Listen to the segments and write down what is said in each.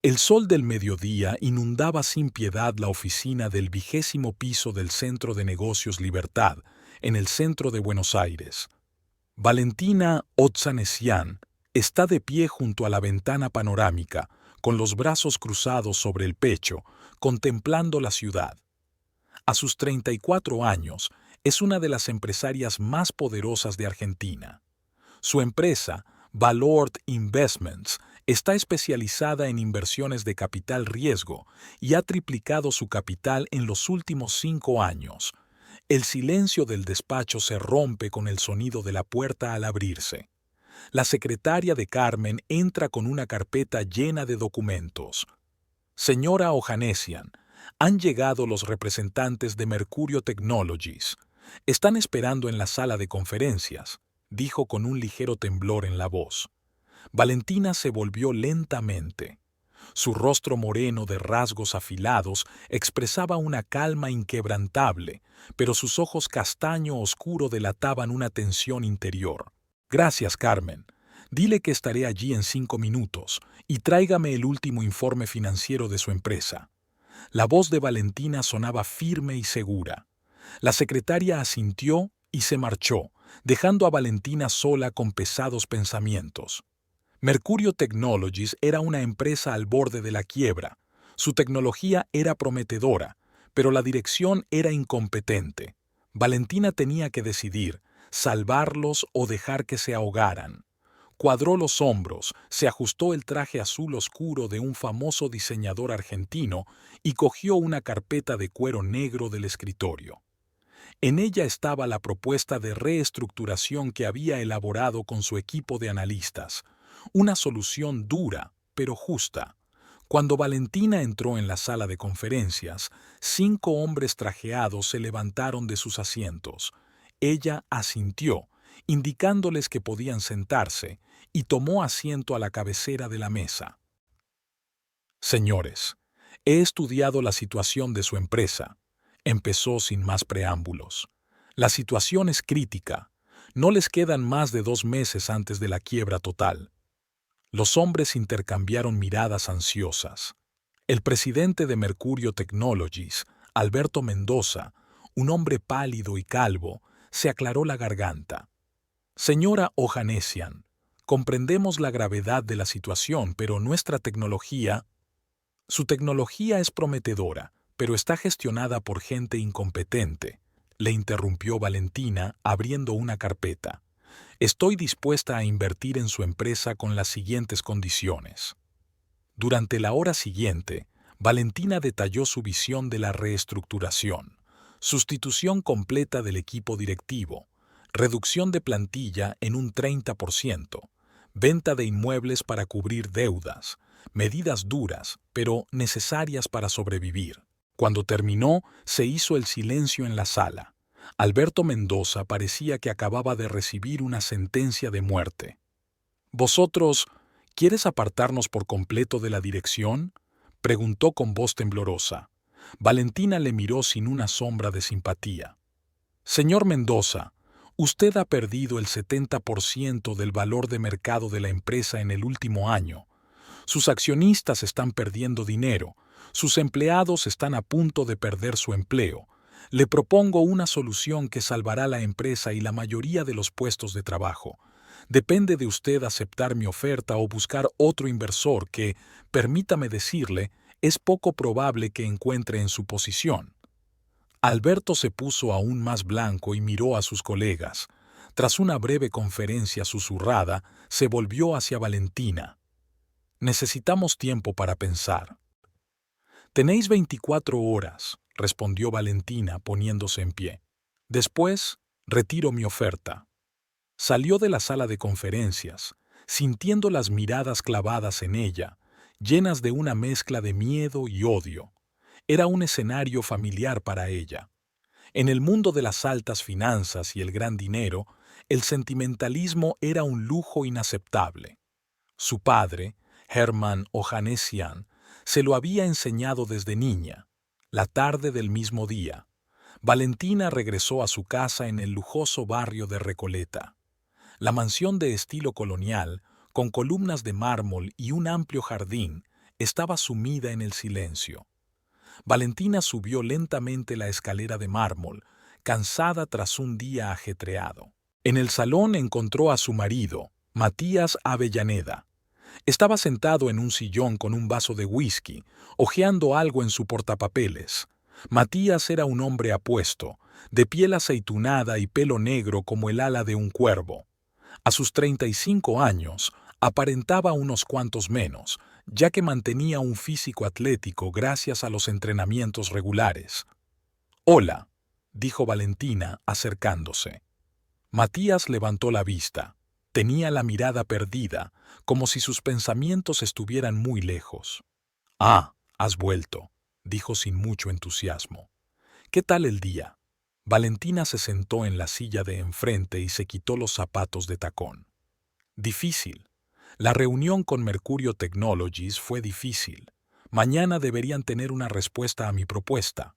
El sol del mediodía inundaba sin piedad la oficina del 20º piso del Centro de Negocios Libertad, en el centro de Buenos Aires. Valentina Otzanesian está de pie junto a la ventana panorámica, con los brazos cruzados sobre el pecho, contemplando la ciudad. A sus 34 años, es una de las empresarias más poderosas de Argentina. Su empresa, Valord Investments, está especializada en inversiones de capital riesgo y ha triplicado su capital en los últimos 5 años. El silencio del despacho se rompe con el sonido de la puerta al abrirse. La secretaria de Carmen entra con una carpeta llena de documentos. Señora Ohanessian, han llegado los representantes de Mercurio Technologies. Están esperando en la sala de conferencias, dijo con un ligero temblor en la voz. Valentina se volvió lentamente. Su rostro moreno de rasgos afilados expresaba una calma inquebrantable, pero sus ojos castaño oscuro delataban una tensión interior. Gracias, Carmen. Dile que estaré allí en 5 minutos y tráigame el último informe financiero de su empresa. La voz de Valentina sonaba firme y segura. La secretaria asintió y se marchó, dejando a Valentina sola con pesados pensamientos. Mercurio Technologies era una empresa al borde de la quiebra. Su tecnología era prometedora, pero la dirección era incompetente. Valentina tenía que decidir, salvarlos o dejar que se ahogaran. Cuadró los hombros, se ajustó el traje azul oscuro de un famoso diseñador argentino y cogió una carpeta de cuero negro del escritorio. En ella estaba la propuesta de reestructuración que había elaborado con su equipo de analistas. Una solución dura, pero justa. Cuando Valentina entró en la sala de conferencias, 5 hombres trajeados se levantaron de sus asientos. Ella asintió, indicándoles que podían sentarse, y tomó asiento a la cabecera de la mesa. Señores, he estudiado la situación de su empresa. Empezó sin más preámbulos. La situación es crítica. No les quedan más de 2 meses antes de la quiebra total. Los hombres intercambiaron miradas ansiosas. El presidente de Mercurio Technologies, Alberto Mendoza, un hombre pálido y calvo, se aclaró la garganta. Señora Ohanessian, comprendemos la gravedad de la situación, pero nuestra tecnología... Su tecnología es prometedora, pero está gestionada por gente incompetente, le interrumpió Valentina abriendo una carpeta. Estoy dispuesta a invertir en su empresa con las siguientes condiciones. Durante la hora siguiente, Valentina detalló su visión de la reestructuración, sustitución completa del equipo directivo, reducción de plantilla en un 30%, venta de inmuebles para cubrir deudas, medidas duras, pero necesarias para sobrevivir. Cuando terminó, se hizo el silencio en la sala. Alberto Mendoza parecía que acababa de recibir una sentencia de muerte. «¿Vosotros, quieres apartarnos por completo de la dirección?», preguntó con voz temblorosa. Valentina le miró sin una sombra de simpatía. «Señor Mendoza, usted ha perdido el 70% del valor de mercado de la empresa en el último año. Sus accionistas están perdiendo dinero, sus empleados están a punto de perder su empleo. Le propongo una solución que salvará la empresa y la mayoría de los puestos de trabajo. Depende de usted aceptar mi oferta o buscar otro inversor que, permítame decirle, es poco probable que encuentre en su posición». Alberto se puso aún más blanco y miró a sus colegas. Tras una breve conferencia susurrada, se volvió hacia Valentina. «Necesitamos tiempo para pensar». «Tenéis 24 horas», respondió Valentina poniéndose en pie. «Después, retiro mi oferta». Salió de la sala de conferencias, sintiendo las miradas clavadas en ella, llenas de una mezcla de miedo y odio. Era un escenario familiar para ella. En el mundo de las altas finanzas y el gran dinero, el sentimentalismo era un lujo inaceptable. Su padre, Hermann Ohanessian, se lo había enseñado desde niña. La tarde del mismo día, Valentina regresó a su casa en el lujoso barrio de Recoleta. La mansión de estilo colonial, con columnas de mármol y un amplio jardín, estaba sumida en el silencio. Valentina subió lentamente la escalera de mármol, cansada tras un día ajetreado. En el salón encontró a su marido, Matías Avellaneda. Estaba sentado en un sillón con un vaso de whisky, hojeando algo en su portapapeles. Matías era un hombre apuesto, de piel aceitunada y pelo negro como el ala de un cuervo. A sus 35 años, aparentaba unos cuantos menos, ya que mantenía un físico atlético gracias a los entrenamientos regulares. «Hola», dijo Valentina, acercándose. Matías levantó la vista. Tenía la mirada perdida, como si sus pensamientos estuvieran muy lejos. «Ah, has vuelto», dijo sin mucho entusiasmo. «¿Qué tal el día?» Valentina se sentó en la silla de enfrente y se quitó los zapatos de tacón. «Difícil. La reunión con Mercurio Technologies fue difícil. Mañana deberían tener una respuesta a mi propuesta».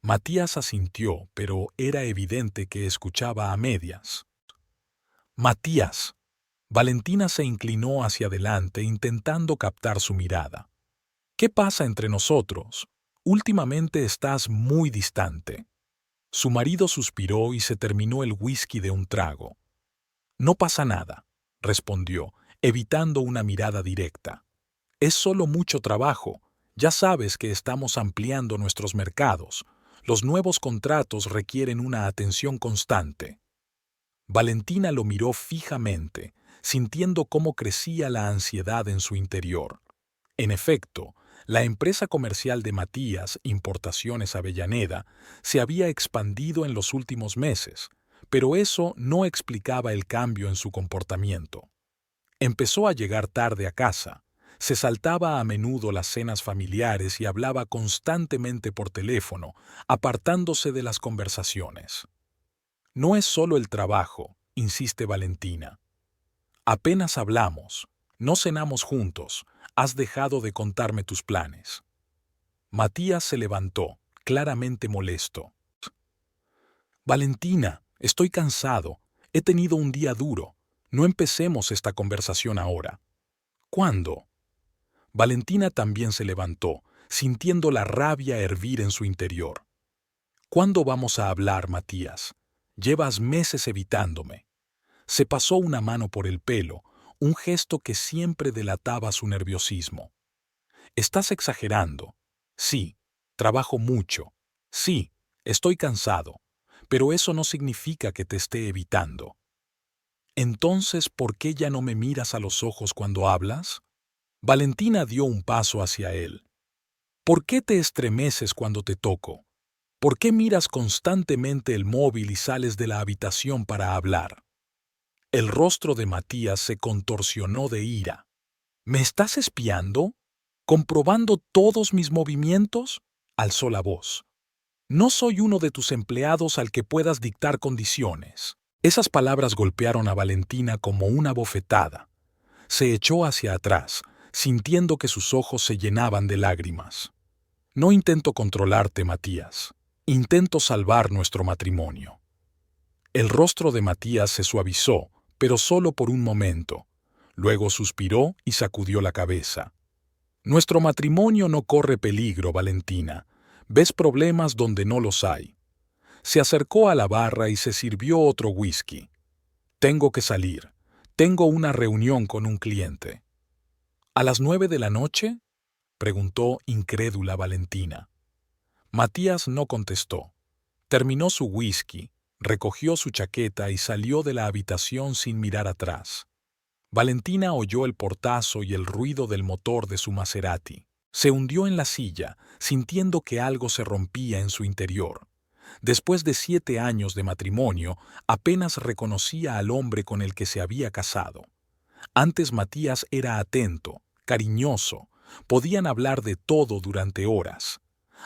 Matías asintió, pero era evidente que escuchaba a medias. «Matías». Valentina se inclinó hacia adelante intentando captar su mirada. «¿Qué pasa entre nosotros? Últimamente estás muy distante». Su marido suspiró y se terminó el whisky de un trago. «No pasa nada», respondió, evitando una mirada directa. «Es solo mucho trabajo. Ya sabes que estamos ampliando nuestros mercados. Los nuevos contratos requieren una atención constante». Valentina lo miró fijamente, sintiendo cómo crecía la ansiedad en su interior. En efecto, la empresa comercial de Matías, Importaciones Avellaneda, se había expandido en los últimos meses, pero eso no explicaba el cambio en su comportamiento. Empezó a llegar tarde a casa, se saltaba a menudo las cenas familiares y hablaba constantemente por teléfono, apartándose de las conversaciones. «No es solo el trabajo», insiste Valentina. «Apenas hablamos, no cenamos juntos, has dejado de contarme tus planes». Matías se levantó, claramente molesto. «Valentina, estoy cansado, he tenido un día duro, no empecemos esta conversación ahora». «¿Cuándo?» Valentina también se levantó, sintiendo la rabia hervir en su interior. «¿Cuándo vamos a hablar, Matías? Llevas meses evitándome». Se pasó una mano por el pelo, un gesto que siempre delataba su nerviosismo. «Estás exagerando. Sí, trabajo mucho. Sí, estoy cansado. Pero eso no significa que te esté evitando». «Entonces, ¿por qué ya no me miras a los ojos cuando hablas?» Valentina dio un paso hacia él. «¿Por qué te estremeces cuando te toco? ¿Por qué miras constantemente el móvil y sales de la habitación para hablar?» El rostro de Matías se contorsionó de ira. «¿Me estás espiando? ¿Comprobando todos mis movimientos?», alzó la voz. «No soy uno de tus empleados al que puedas dictar condiciones». Esas palabras golpearon a Valentina como una bofetada. Se echó hacia atrás, sintiendo que sus ojos se llenaban de lágrimas. «No intento controlarte, Matías. Intento salvar nuestro matrimonio». El rostro de Matías se suavizó, pero solo por un momento. Luego suspiró y sacudió la cabeza. «Nuestro matrimonio no corre peligro, Valentina. Ves problemas donde no los hay». Se acercó a la barra y se sirvió otro whisky. «Tengo que salir. Tengo una reunión con un cliente». «¿A las 9 de la noche?» preguntó incrédula Valentina. Matías no contestó. Terminó su whisky, recogió su chaqueta y salió de la habitación sin mirar atrás. Valentina oyó el portazo y el ruido del motor de su Maserati. Se hundió en la silla, sintiendo que algo se rompía en su interior. Después de 7 años de matrimonio, apenas reconocía al hombre con el que se había casado. Antes Matías era atento, cariñoso, podían hablar de todo durante horas.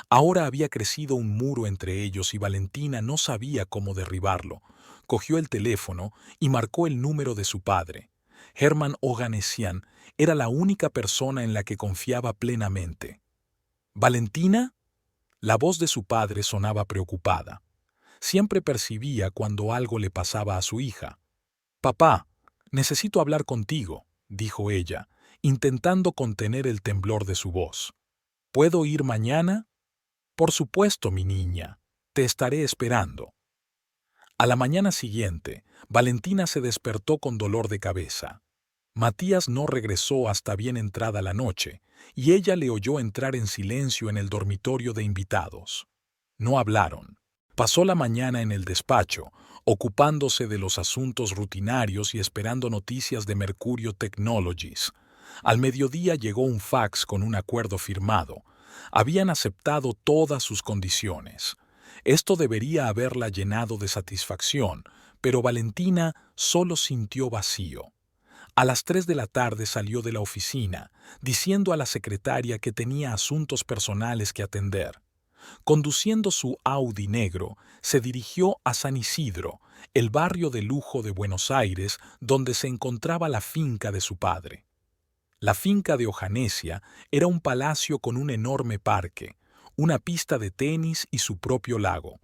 Ahora había crecido un muro entre ellos y Valentina no sabía cómo derribarlo. Cogió el teléfono y marcó el número de su padre. Hermann Oganessian era la única persona en la que confiaba plenamente. «¿Valentina?» La voz de su padre sonaba preocupada. Siempre percibía cuando algo le pasaba a su hija. «Papá, necesito hablar contigo», dijo ella, intentando contener el temblor de su voz. ¿Puedo ir mañana? Por supuesto, mi niña. Te estaré esperando. A la mañana siguiente, Valentina se despertó con dolor de cabeza. Matías no regresó hasta bien entrada la noche, y ella le oyó entrar en silencio en el dormitorio de invitados. No hablaron. Pasó la mañana en el despacho, ocupándose de los asuntos rutinarios y esperando noticias de Mercurio Technologies. Al mediodía llegó un fax con un acuerdo firmado. Habían aceptado todas sus condiciones. Esto debería haberla llenado de satisfacción, pero Valentina solo sintió vacío. A las 3 de la tarde salió de la oficina, diciendo a la secretaria que tenía asuntos personales que atender. Conduciendo su Audi negro, se dirigió a San Isidro, el barrio de lujo de Buenos Aires, donde se encontraba la finca de su padre. La finca de Ojanesia era un palacio con un enorme parque, una pista de tenis y su propio lago.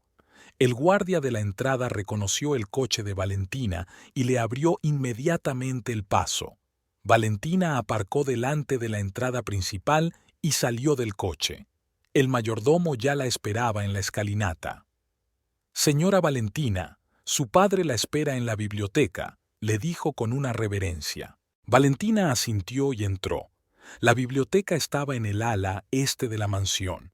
El guardia de la entrada reconoció el coche de Valentina y le abrió inmediatamente el paso. Valentina aparcó delante de la entrada principal y salió del coche. El mayordomo ya la esperaba en la escalinata. «Señora Valentina, su padre la espera en la biblioteca», le dijo con una reverencia. Valentina asintió y entró. La biblioteca estaba en el ala este de la mansión.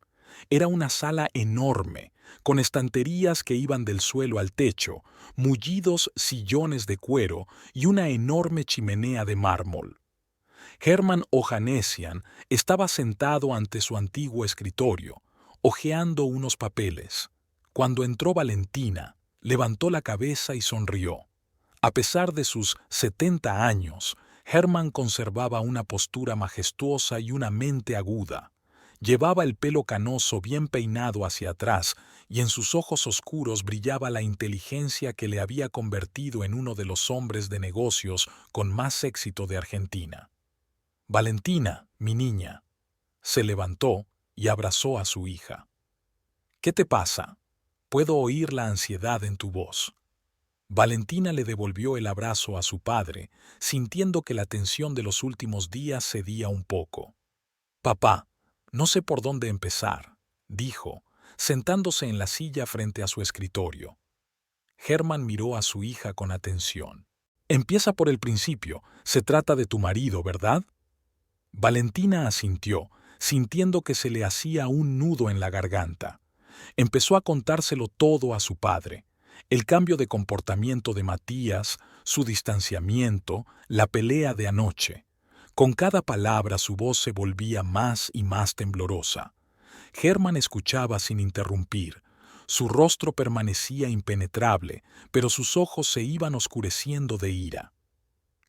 Era una sala enorme, con estanterías que iban del suelo al techo, mullidos sillones de cuero y una enorme chimenea de mármol. Hermann Ojanesian estaba sentado ante su antiguo escritorio, hojeando unos papeles. Cuando entró Valentina, levantó la cabeza y sonrió. A pesar de sus 70 años, Hermann conservaba una postura majestuosa y una mente aguda. Llevaba el pelo canoso bien peinado hacia atrás y en sus ojos oscuros brillaba la inteligencia que le había convertido en uno de los hombres de negocios con más éxito de Argentina. «Valentina, mi niña». Se levantó y abrazó a su hija. «¿Qué te pasa? Puedo oír la ansiedad en tu voz». Valentina le devolvió el abrazo a su padre, sintiendo que la tensión de los últimos días cedía un poco. «Papá, no sé por dónde empezar», dijo, sentándose en la silla frente a su escritorio. Hermann miró a su hija con atención. «Empieza por el principio. Se trata de tu marido, ¿verdad?» Valentina asintió, sintiendo que se le hacía un nudo en la garganta. Empezó a contárselo todo a su padre. El cambio de comportamiento de Matías, su distanciamiento, la pelea de anoche. Con cada palabra su voz se volvía más y más temblorosa. Hermann escuchaba sin interrumpir. Su rostro permanecía impenetrable, pero sus ojos se iban oscureciendo de ira.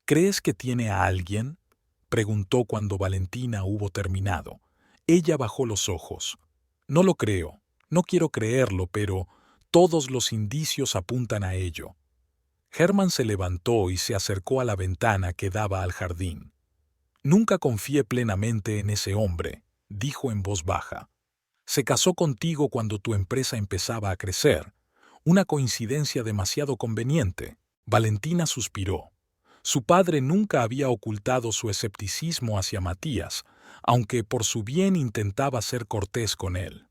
«¿Crees que tiene a alguien?», preguntó cuando Valentina hubo terminado. Ella bajó los ojos. «No lo creo, no quiero creerlo, pero todos los indicios apuntan a ello». Hermann se levantó y se acercó a la ventana que daba al jardín. «Nunca confié plenamente en ese hombre», dijo en voz baja. «Se casó contigo cuando tu empresa empezaba a crecer. Una coincidencia demasiado conveniente». Valentina suspiró. Su padre nunca había ocultado su escepticismo hacia Matías, aunque por su bien intentaba ser cortés con él.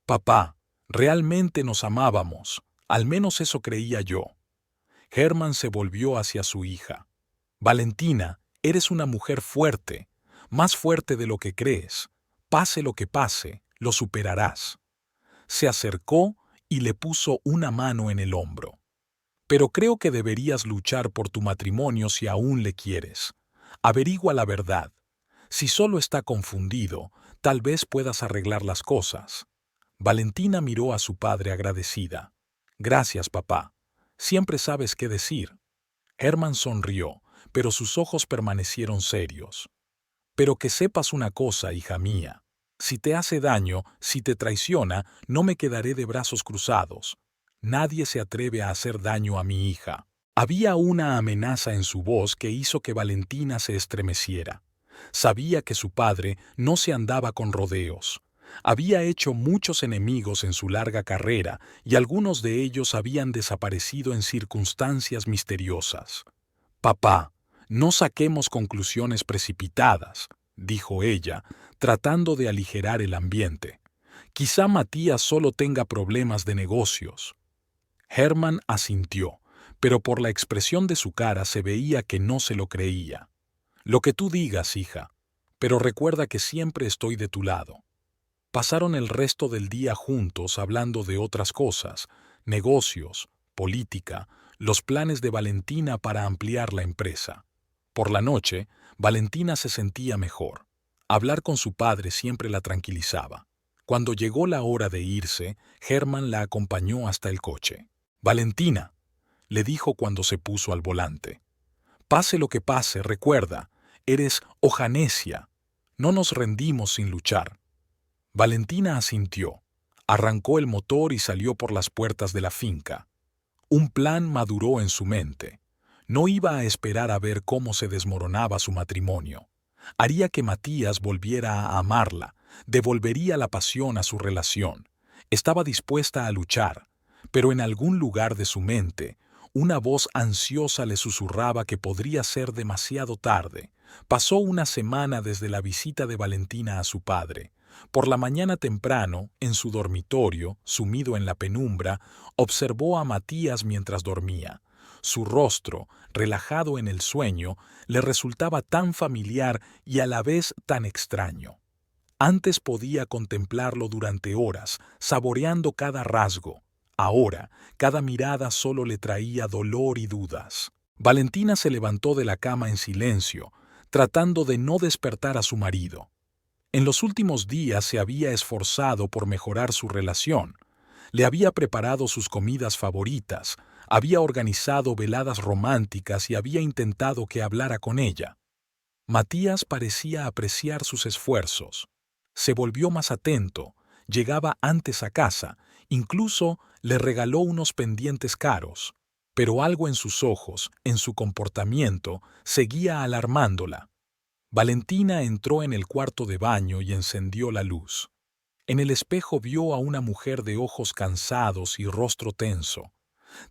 «Papá, realmente nos amábamos, al menos eso creía yo». Hermann se volvió hacia su hija. «Valentina, eres una mujer fuerte, más fuerte de lo que crees. Pase lo que pase, lo superarás». Se acercó y le puso una mano en el hombro. «Pero creo que deberías luchar por tu matrimonio si aún le quieres. Averigua la verdad. Si solo está confundido, tal vez puedas arreglar las cosas». Valentina miró a su padre agradecida. «Gracias, papá. Siempre sabes qué decir». Hermann sonrió, pero sus ojos permanecieron serios. «Pero que sepas una cosa, hija mía. Si te hace daño, si te traiciona, no me quedaré de brazos cruzados. Nadie se atreve a hacer daño a mi hija». Había una amenaza en su voz que hizo que Valentina se estremeciera. Sabía que su padre no se andaba con rodeos. Había hecho muchos enemigos en su larga carrera y algunos de ellos habían desaparecido en circunstancias misteriosas. «Papá, No saquemos conclusiones precipitadas, dijo ella, tratando de aligerar el ambiente. Quizá Matías solo tenga problemas de negocios. Hermann asintió, pero por la expresión de su cara se veía que no se lo creía. Lo que tú digas, hija, pero recuerda que siempre estoy de tu lado. Pasaron el resto del día juntos hablando de otras cosas, negocios, política, los planes de Valentina para ampliar la empresa. Por la noche, Valentina se sentía mejor. Hablar con su padre siempre la tranquilizaba. Cuando llegó la hora de irse, Hermann la acompañó hasta el coche. Valentina, le dijo cuando se puso al volante. Pase lo que pase, recuerda, eres Ojanesia. No nos rendimos sin luchar. Valentina asintió. Arrancó el motor y salió por las puertas de la finca. Un plan maduró en su mente. No iba a esperar a ver cómo se desmoronaba su matrimonio. Haría que Matías volviera a amarla, devolvería la pasión a su relación. Estaba dispuesta a luchar, pero en algún lugar de su mente, una voz ansiosa le susurraba que podría ser demasiado tarde. Pasó una semana desde la visita de Valentina a su padre. Por la mañana temprano, en su dormitorio, sumido en la penumbra, observó a Matías mientras dormía. Su rostro, relajado en el sueño, le resultaba tan familiar y a la vez tan extraño. Antes podía contemplarlo durante horas, saboreando cada rasgo. Ahora, cada mirada solo le traía dolor y dudas. Valentina se levantó de la cama en silencio, tratando de no despertar a su marido. En los últimos días se había esforzado por mejorar su relación. Le había preparado sus comidas favoritas, había organizado veladas románticas y había intentado que hablara con ella. Matías parecía apreciar sus esfuerzos. Se volvió más atento, llegaba antes a casa, incluso le regaló unos pendientes caros, pero algo en sus ojos, en su comportamiento, seguía alarmándola. Valentina entró en el cuarto de baño y encendió la luz. En el espejo vio a una mujer de ojos cansados y rostro tenso.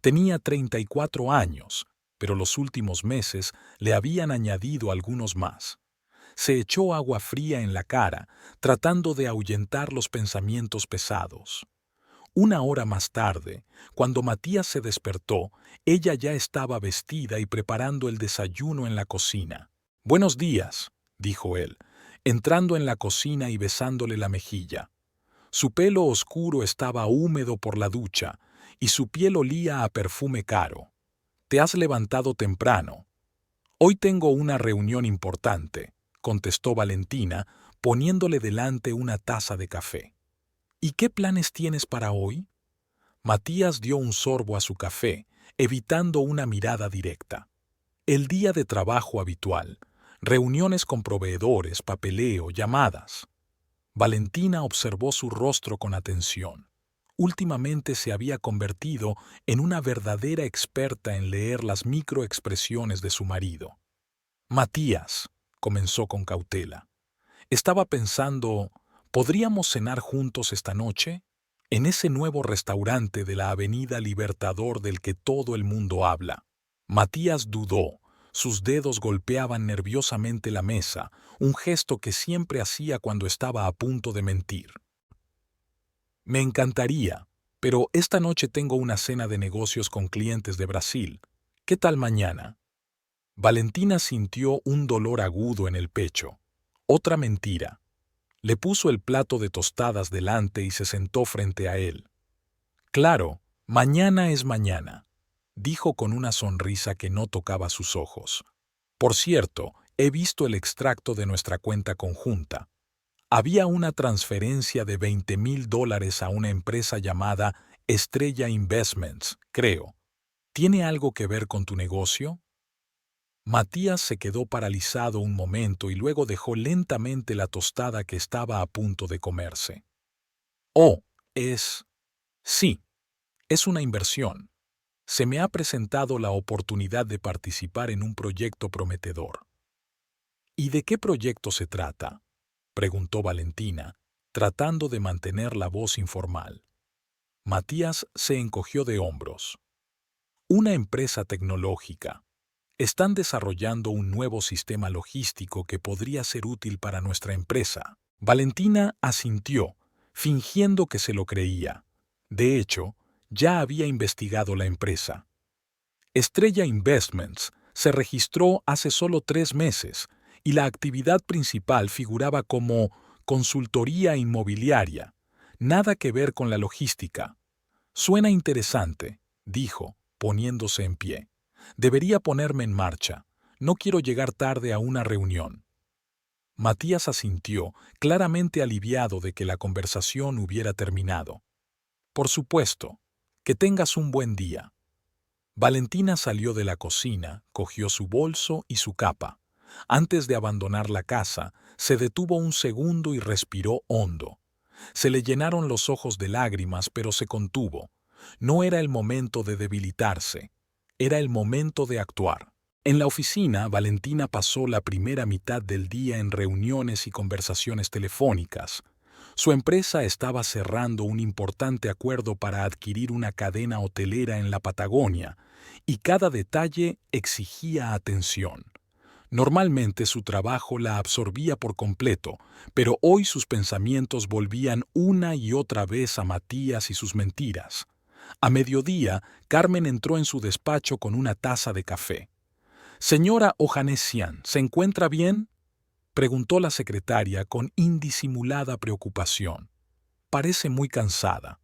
Tenía 34 años, pero los últimos meses le habían añadido algunos más. Se echó agua fría en la cara, tratando de ahuyentar los pensamientos pesados. Una hora más tarde, cuando Matías se despertó, ella ya estaba vestida y preparando el desayuno en la cocina. «Buenos días», dijo él, entrando en la cocina y besándole la mejilla. Su pelo oscuro estaba húmedo por la ducha y su piel olía a perfume caro. «Te has levantado temprano». «Hoy tengo una reunión importante», contestó Valentina, poniéndole delante una taza de café. «¿Y qué planes tienes para hoy?» Matías dio un sorbo a su café, evitando una mirada directa. El día de trabajo habitual, reuniones con proveedores, papeleo, llamadas. Valentina observó su rostro con atención. Últimamente se había convertido en una verdadera experta en leer las microexpresiones de su marido. «Matías», comenzó con cautela, «estaba pensando, ¿podríamos cenar juntos esta noche? En ese nuevo restaurante de la Avenida Libertador del que todo el mundo habla». Matías dudó. Sus dedos golpeaban nerviosamente la mesa, un gesto que siempre hacía cuando estaba a punto de mentir. «Me encantaría, pero esta noche tengo una cena de negocios con clientes de Brasil. ¿Qué tal mañana?» Valentina sintió un dolor agudo en el pecho. Otra mentira. Le puso el plato de tostadas delante y se sentó frente a él. «Claro, mañana es mañana», dijo con una sonrisa que no tocaba sus ojos. «Por cierto, he visto el extracto de nuestra cuenta conjunta. Había una transferencia de $20,000 a una empresa llamada Estrella Investments, creo. ¿Tiene algo que ver con tu negocio?» Matías se quedó paralizado un momento y luego dejó lentamente la tostada que estaba a punto de comerse. «Oh, sí, es una inversión. Se me ha presentado la oportunidad de participar en un proyecto prometedor». «¿Y de qué proyecto se trata?», preguntó Valentina, tratando de mantener la voz informal. Matías se encogió de hombros. «Una empresa tecnológica. Están desarrollando un nuevo sistema logístico que podría ser útil para nuestra empresa. Valentina asintió, fingiendo que se lo creía. De hecho, ya había investigado la empresa. Estrella Investments se registró hace solo 3 meses y la actividad principal figuraba como consultoría inmobiliaria, nada que ver con la logística. Suena interesante, dijo, poniéndose en pie. Debería ponerme en marcha. No quiero llegar tarde a una reunión. Matías asintió, claramente aliviado de que la conversación hubiera terminado. Por supuesto. Que tengas un buen día. Valentina salió de la cocina, cogió su bolso y su capa. Antes de abandonar la casa, se detuvo un segundo y respiró hondo. Se le llenaron los ojos de lágrimas, pero se contuvo. No era el momento de debilitarse. Era el momento de actuar. En la oficina, Valentina pasó la primera mitad del día en reuniones y conversaciones telefónicas. Su empresa estaba cerrando un importante acuerdo para adquirir una cadena hotelera en la Patagonia, y cada detalle exigía atención. Normalmente su trabajo la absorbía por completo, pero hoy sus pensamientos volvían una y otra vez a Matías y sus mentiras. A mediodía, Carmen entró en su despacho con una taza de café. «Señora Ojanessian, ¿se encuentra bien?», preguntó la secretaria con indisimulada preocupación. «Parece muy cansada».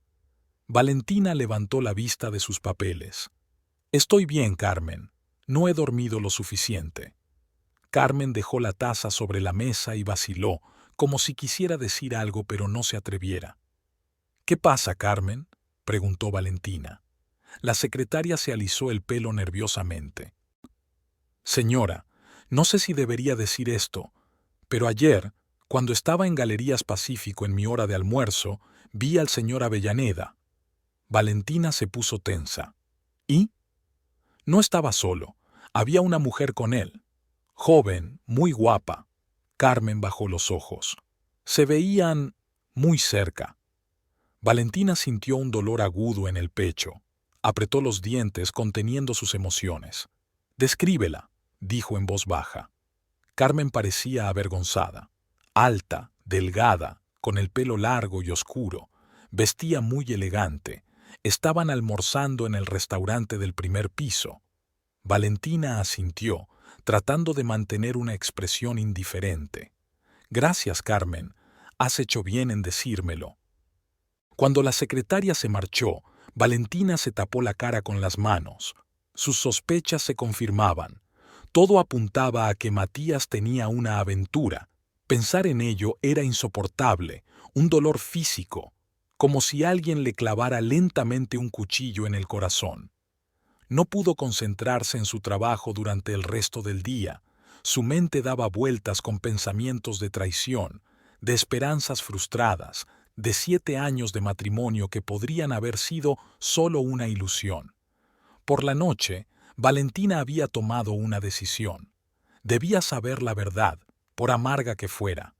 Valentina levantó la vista de sus papeles. «Estoy bien, Carmen. No he dormido lo suficiente». Carmen dejó la taza sobre la mesa y vaciló, como si quisiera decir algo pero no se atreviera. «¿Qué pasa, Carmen?», preguntó Valentina. La secretaria se alisó el pelo nerviosamente. «Señora, no sé si debería decir esto, pero ayer, cuando estaba en Galerías Pacífico en mi hora de almuerzo, vi al señor Avellaneda». Valentina se puso tensa. ¿Y? No estaba solo. Había una mujer con él. Joven, muy guapa. Carmen bajó los ojos. Se veían muy cerca. Valentina sintió un dolor agudo en el pecho. Apretó los dientes conteniendo sus emociones. «Descríbela», dijo en voz baja. Carmen parecía avergonzada. Alta, delgada, con el pelo largo y oscuro. Vestía muy elegante. Estaban almorzando en el restaurante del primer piso. Valentina asintió, tratando de mantener una expresión indiferente. «Gracias, Carmen. Has hecho bien en decírmelo». Cuando la secretaria se marchó, Valentina se tapó la cara con las manos. Sus sospechas se confirmaban. Todo apuntaba a que Matías tenía una aventura. Pensar en ello era insoportable, un dolor físico, como si alguien le clavara lentamente un cuchillo en el corazón. No pudo concentrarse en su trabajo durante el resto del día. Su mente daba vueltas con pensamientos de traición, de esperanzas frustradas, de 7 años de matrimonio que podrían haber sido solo una ilusión. Por la noche, Valentina había tomado una decisión. Debía saber la verdad, por amarga que fuera.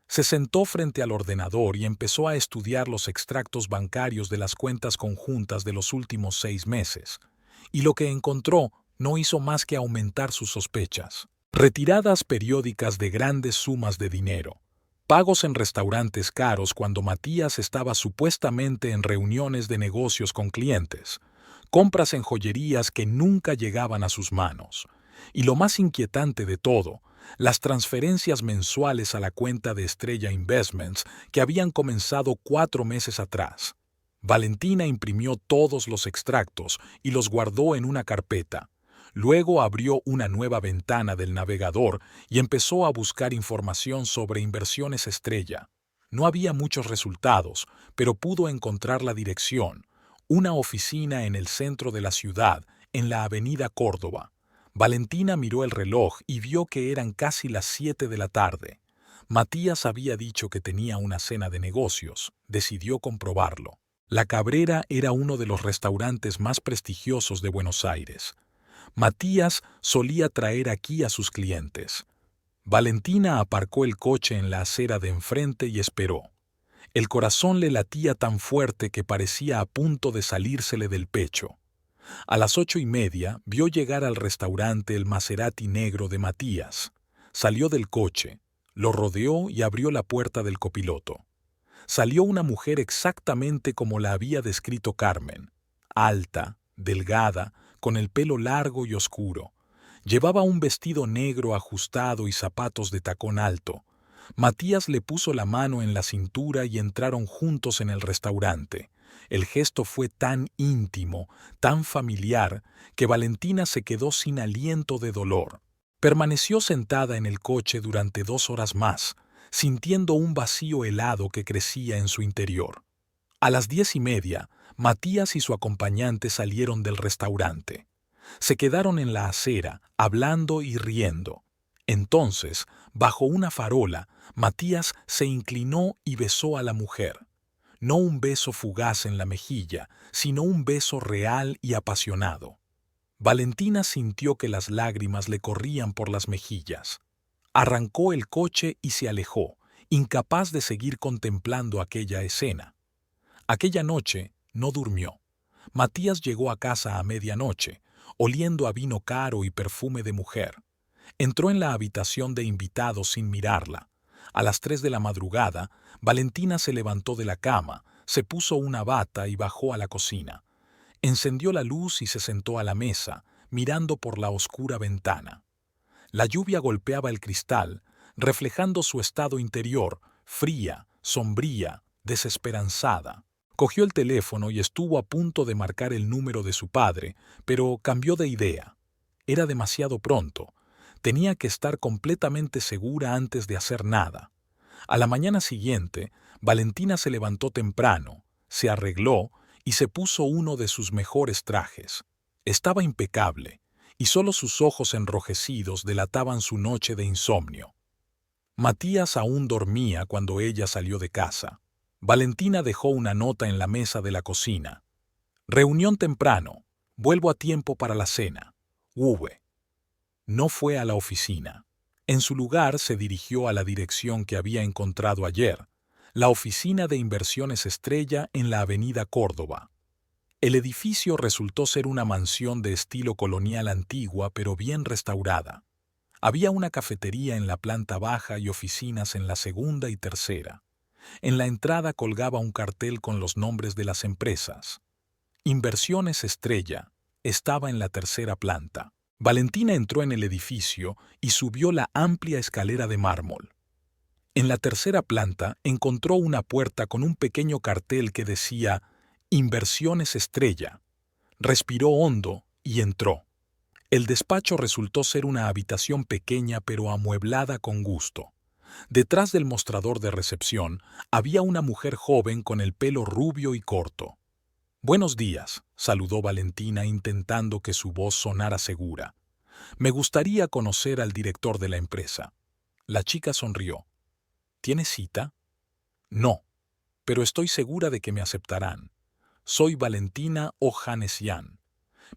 Se sentó frente al ordenador y empezó a estudiar los extractos bancarios de las cuentas conjuntas de los últimos 6 meses. Y lo que encontró no hizo más que aumentar sus sospechas. Retiradas periódicas de grandes sumas de dinero. Pagos en restaurantes caros cuando Matías estaba supuestamente en reuniones de negocios con clientes. Compras en joyerías que nunca llegaban a sus manos. Y lo más inquietante de todo, las transferencias mensuales a la cuenta de Estrella Investments que habían comenzado 4 meses atrás. Valentina imprimió todos los extractos y los guardó en una carpeta. Luego abrió una nueva ventana del navegador y empezó a buscar información sobre Inversiones Estrella. No había muchos resultados, pero pudo encontrar la dirección, una oficina en el centro de la ciudad, en la avenida Córdoba. Valentina miró el reloj y vio que eran casi las 7 de la tarde. Matías había dicho que tenía una cena de negocios. Decidió comprobarlo. La Cabrera era uno de los restaurantes más prestigiosos de Buenos Aires. Matías solía traer aquí a sus clientes. Valentina aparcó el coche en la acera de enfrente y esperó. El corazón le latía tan fuerte que parecía a punto de salírsele del pecho. A las 8:30 vio llegar al restaurante el Maserati negro de Matías. Salió del coche, lo rodeó y abrió la puerta del copiloto. Salió una mujer exactamente como la había descrito Carmen, alta, delgada, con el pelo largo y oscuro. Llevaba un vestido negro ajustado y zapatos de tacón alto. Matías le puso la mano en la cintura y entraron juntos en el restaurante. El gesto fue tan íntimo, tan familiar, que Valentina se quedó sin aliento de dolor. Permaneció sentada en el coche durante 2 horas más, sintiendo un vacío helado que crecía en su interior. A las 10:30, Matías y su acompañante salieron del restaurante. Se quedaron en la acera, hablando y riendo. Entonces, bajo una farola, Matías se inclinó y besó a la mujer. No un beso fugaz en la mejilla, sino un beso real y apasionado. Valentina sintió que las lágrimas le corrían por las mejillas. Arrancó el coche y se alejó, incapaz de seguir contemplando aquella escena. Aquella noche no durmió. Matías llegó a casa a medianoche, oliendo a vino caro y perfume de mujer. Entró en la habitación de invitados sin mirarla. A las 3 de la madrugada, Valentina se levantó de la cama, se puso una bata y bajó a la cocina. Encendió la luz y se sentó a la mesa, mirando por la oscura ventana. La lluvia golpeaba el cristal, reflejando su estado interior, fría, sombría, desesperanzada. Cogió el teléfono y estuvo a punto de marcar el número de su padre, pero cambió de idea. Era demasiado pronto. Tenía que estar completamente segura antes de hacer nada. A la mañana siguiente, Valentina se levantó temprano, se arregló y se puso uno de sus mejores trajes. Estaba impecable, y solo sus ojos enrojecidos delataban su noche de insomnio. Matías aún dormía cuando ella salió de casa. Valentina dejó una nota en la mesa de la cocina. Reunión temprano. Vuelvo a tiempo para la cena. Uwe. No fue a la oficina. En su lugar se dirigió a la dirección que había encontrado ayer, la oficina de inversiones Estrella en la avenida Córdoba. El edificio resultó ser una mansión de estilo colonial antigua pero bien restaurada. Había una cafetería en la planta baja y oficinas en la segunda y tercera. En la entrada colgaba un cartel con los nombres de las empresas. Inversiones Estrella estaba en la tercera planta. Valentina entró en el edificio y subió la amplia escalera de mármol. En la tercera planta encontró una puerta con un pequeño cartel que decía Inversiones Estrella. Respiró hondo y entró. El despacho resultó ser una habitación pequeña pero amueblada con gusto. Detrás del mostrador de recepción había una mujer joven con el pelo rubio y corto. «Buenos días», saludó Valentina intentando que su voz sonara segura. «Me gustaría conocer al director de la empresa». La chica sonrió. «¿Tiene cita?» «No, pero estoy segura de que me aceptarán. Soy Valentina Ojanesian.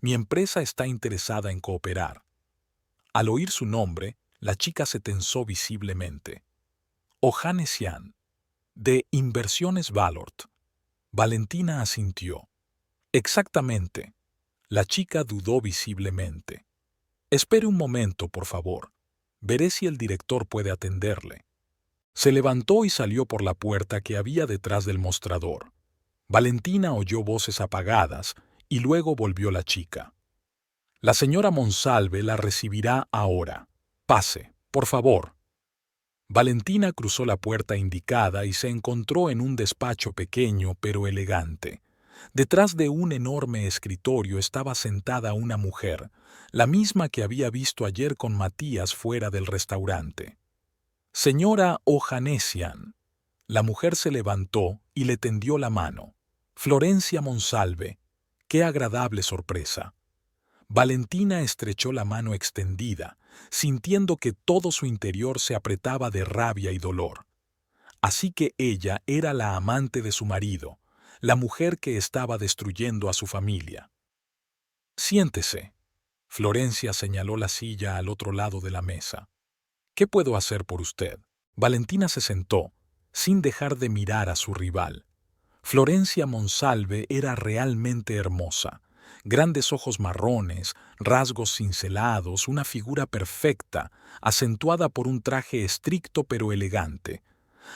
Mi empresa está interesada en cooperar». Al oír su nombre, la chica se tensó visiblemente. Ojanesian, de Inversiones Valort. Valentina asintió. «Exactamente». La chica dudó visiblemente. «Espere un momento, por favor. Veré si el director puede atenderle». Se levantó y salió por la puerta que había detrás del mostrador. Valentina oyó voces apagadas y luego volvió la chica. «La señora Monsalve la recibirá ahora. Pase, por favor». Valentina cruzó la puerta indicada y se encontró en un despacho pequeño pero elegante. Detrás de un enorme escritorio estaba sentada una mujer, la misma que había visto ayer con Matías fuera del restaurante. «Señora Ojanesian». La mujer se levantó y le tendió la mano. «Florencia Monsalve. Qué agradable sorpresa». Valentina estrechó la mano extendida, sintiendo que todo su interior se apretaba de rabia y dolor. Así que ella era la amante de su marido, la mujer que estaba destruyendo a su familia. «Siéntese». Florencia señaló la silla al otro lado de la mesa. «¿Qué puedo hacer por usted?» Valentina se sentó, sin dejar de mirar a su rival. Florencia Monsalve era realmente hermosa. Grandes ojos marrones, rasgos cincelados, una figura perfecta, acentuada por un traje estricto pero elegante.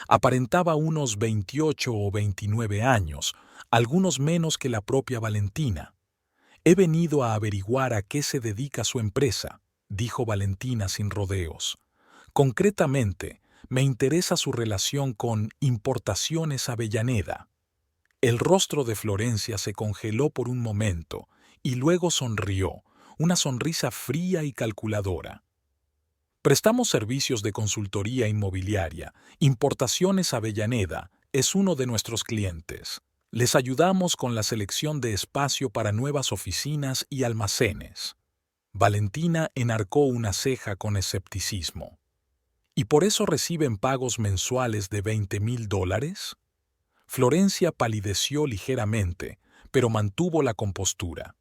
Aparentaba unos 28 o 29 años, algunos menos que la propia Valentina. «He venido a averiguar a qué se dedica su empresa», dijo Valentina sin rodeos. «Concretamente, me interesa su relación con Importaciones Avellaneda». El rostro de Florencia se congeló por un momento y luego sonrió, una sonrisa fría y calculadora. «Prestamos servicios de consultoría inmobiliaria. Importaciones Avellaneda es uno de nuestros clientes. Les ayudamos con la selección de espacio para nuevas oficinas y almacenes». Valentina enarcó una ceja con escepticismo. «¿Y por eso reciben pagos mensuales de $20,000? Florencia palideció ligeramente, pero mantuvo la compostura.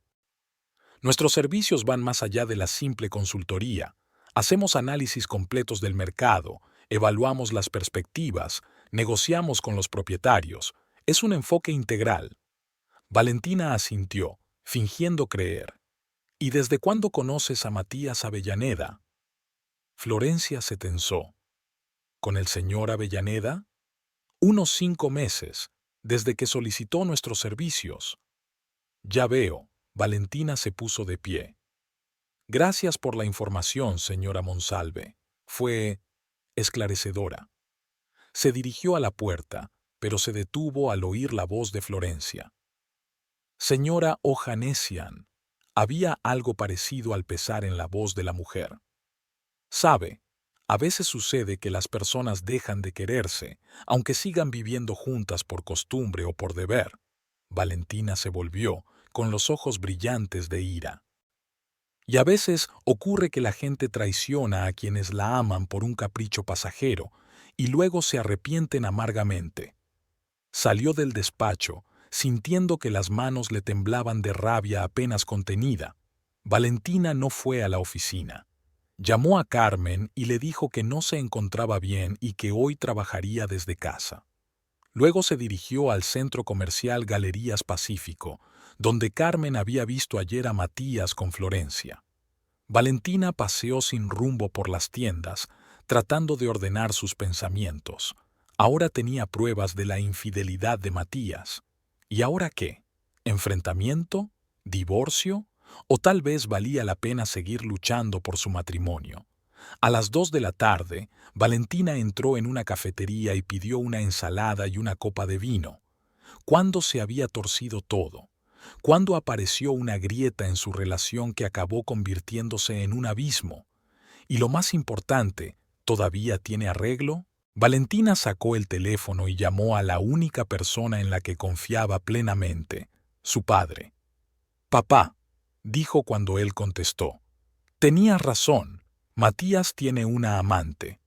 «Nuestros servicios van más allá de la simple consultoría. Hacemos análisis completos del mercado, evaluamos las perspectivas, negociamos con los propietarios. Es un enfoque integral». Valentina asintió, fingiendo creer. «¿Y desde cuándo conoces a Matías Avellaneda?» Florencia se tensó. «¿Con el señor Avellaneda?» «Unos 5 meses, desde que solicitó nuestros servicios». «Ya veo». Valentina se puso de pie. «Gracias por la información, señora Monsalve. Fue esclarecedora». Se dirigió a la puerta, pero se detuvo al oír la voz de Florencia. «Señora Ohanessian». Había algo parecido al pesar en la voz de la mujer. «Sabe, a veces sucede que las personas dejan de quererse, aunque sigan viviendo juntas por costumbre o por deber». Valentina se volvió, con los ojos brillantes de ira. «Y a veces ocurre que la gente traiciona a quienes la aman por un capricho pasajero y luego se arrepienten amargamente». Salió del despacho, sintiendo que las manos le temblaban de rabia apenas contenida. Valentina no fue a la oficina. Llamó a Carmen y le dijo que no se encontraba bien y que hoy trabajaría desde casa. Luego se dirigió al centro comercial Galerías Pacífico, donde Carmen había visto ayer a Matías con Florencia. Valentina paseó sin rumbo por las tiendas, tratando de ordenar sus pensamientos. Ahora tenía pruebas de la infidelidad de Matías. ¿Y ahora qué? ¿Enfrentamiento? ¿Divorcio? ¿O tal vez valía la pena seguir luchando por su matrimonio? A las 2 de la tarde, Valentina entró en una cafetería y pidió una ensalada y una copa de vino. ¿Cuándo se había torcido todo? ¿Cuándo apareció una grieta en su relación que acabó convirtiéndose en un abismo? Y lo más importante, ¿todavía tiene arreglo? Valentina sacó el teléfono y llamó a la única persona en la que confiaba plenamente, su padre. «Papá», dijo cuando él contestó. «Tenías razón. Matías tiene una amante».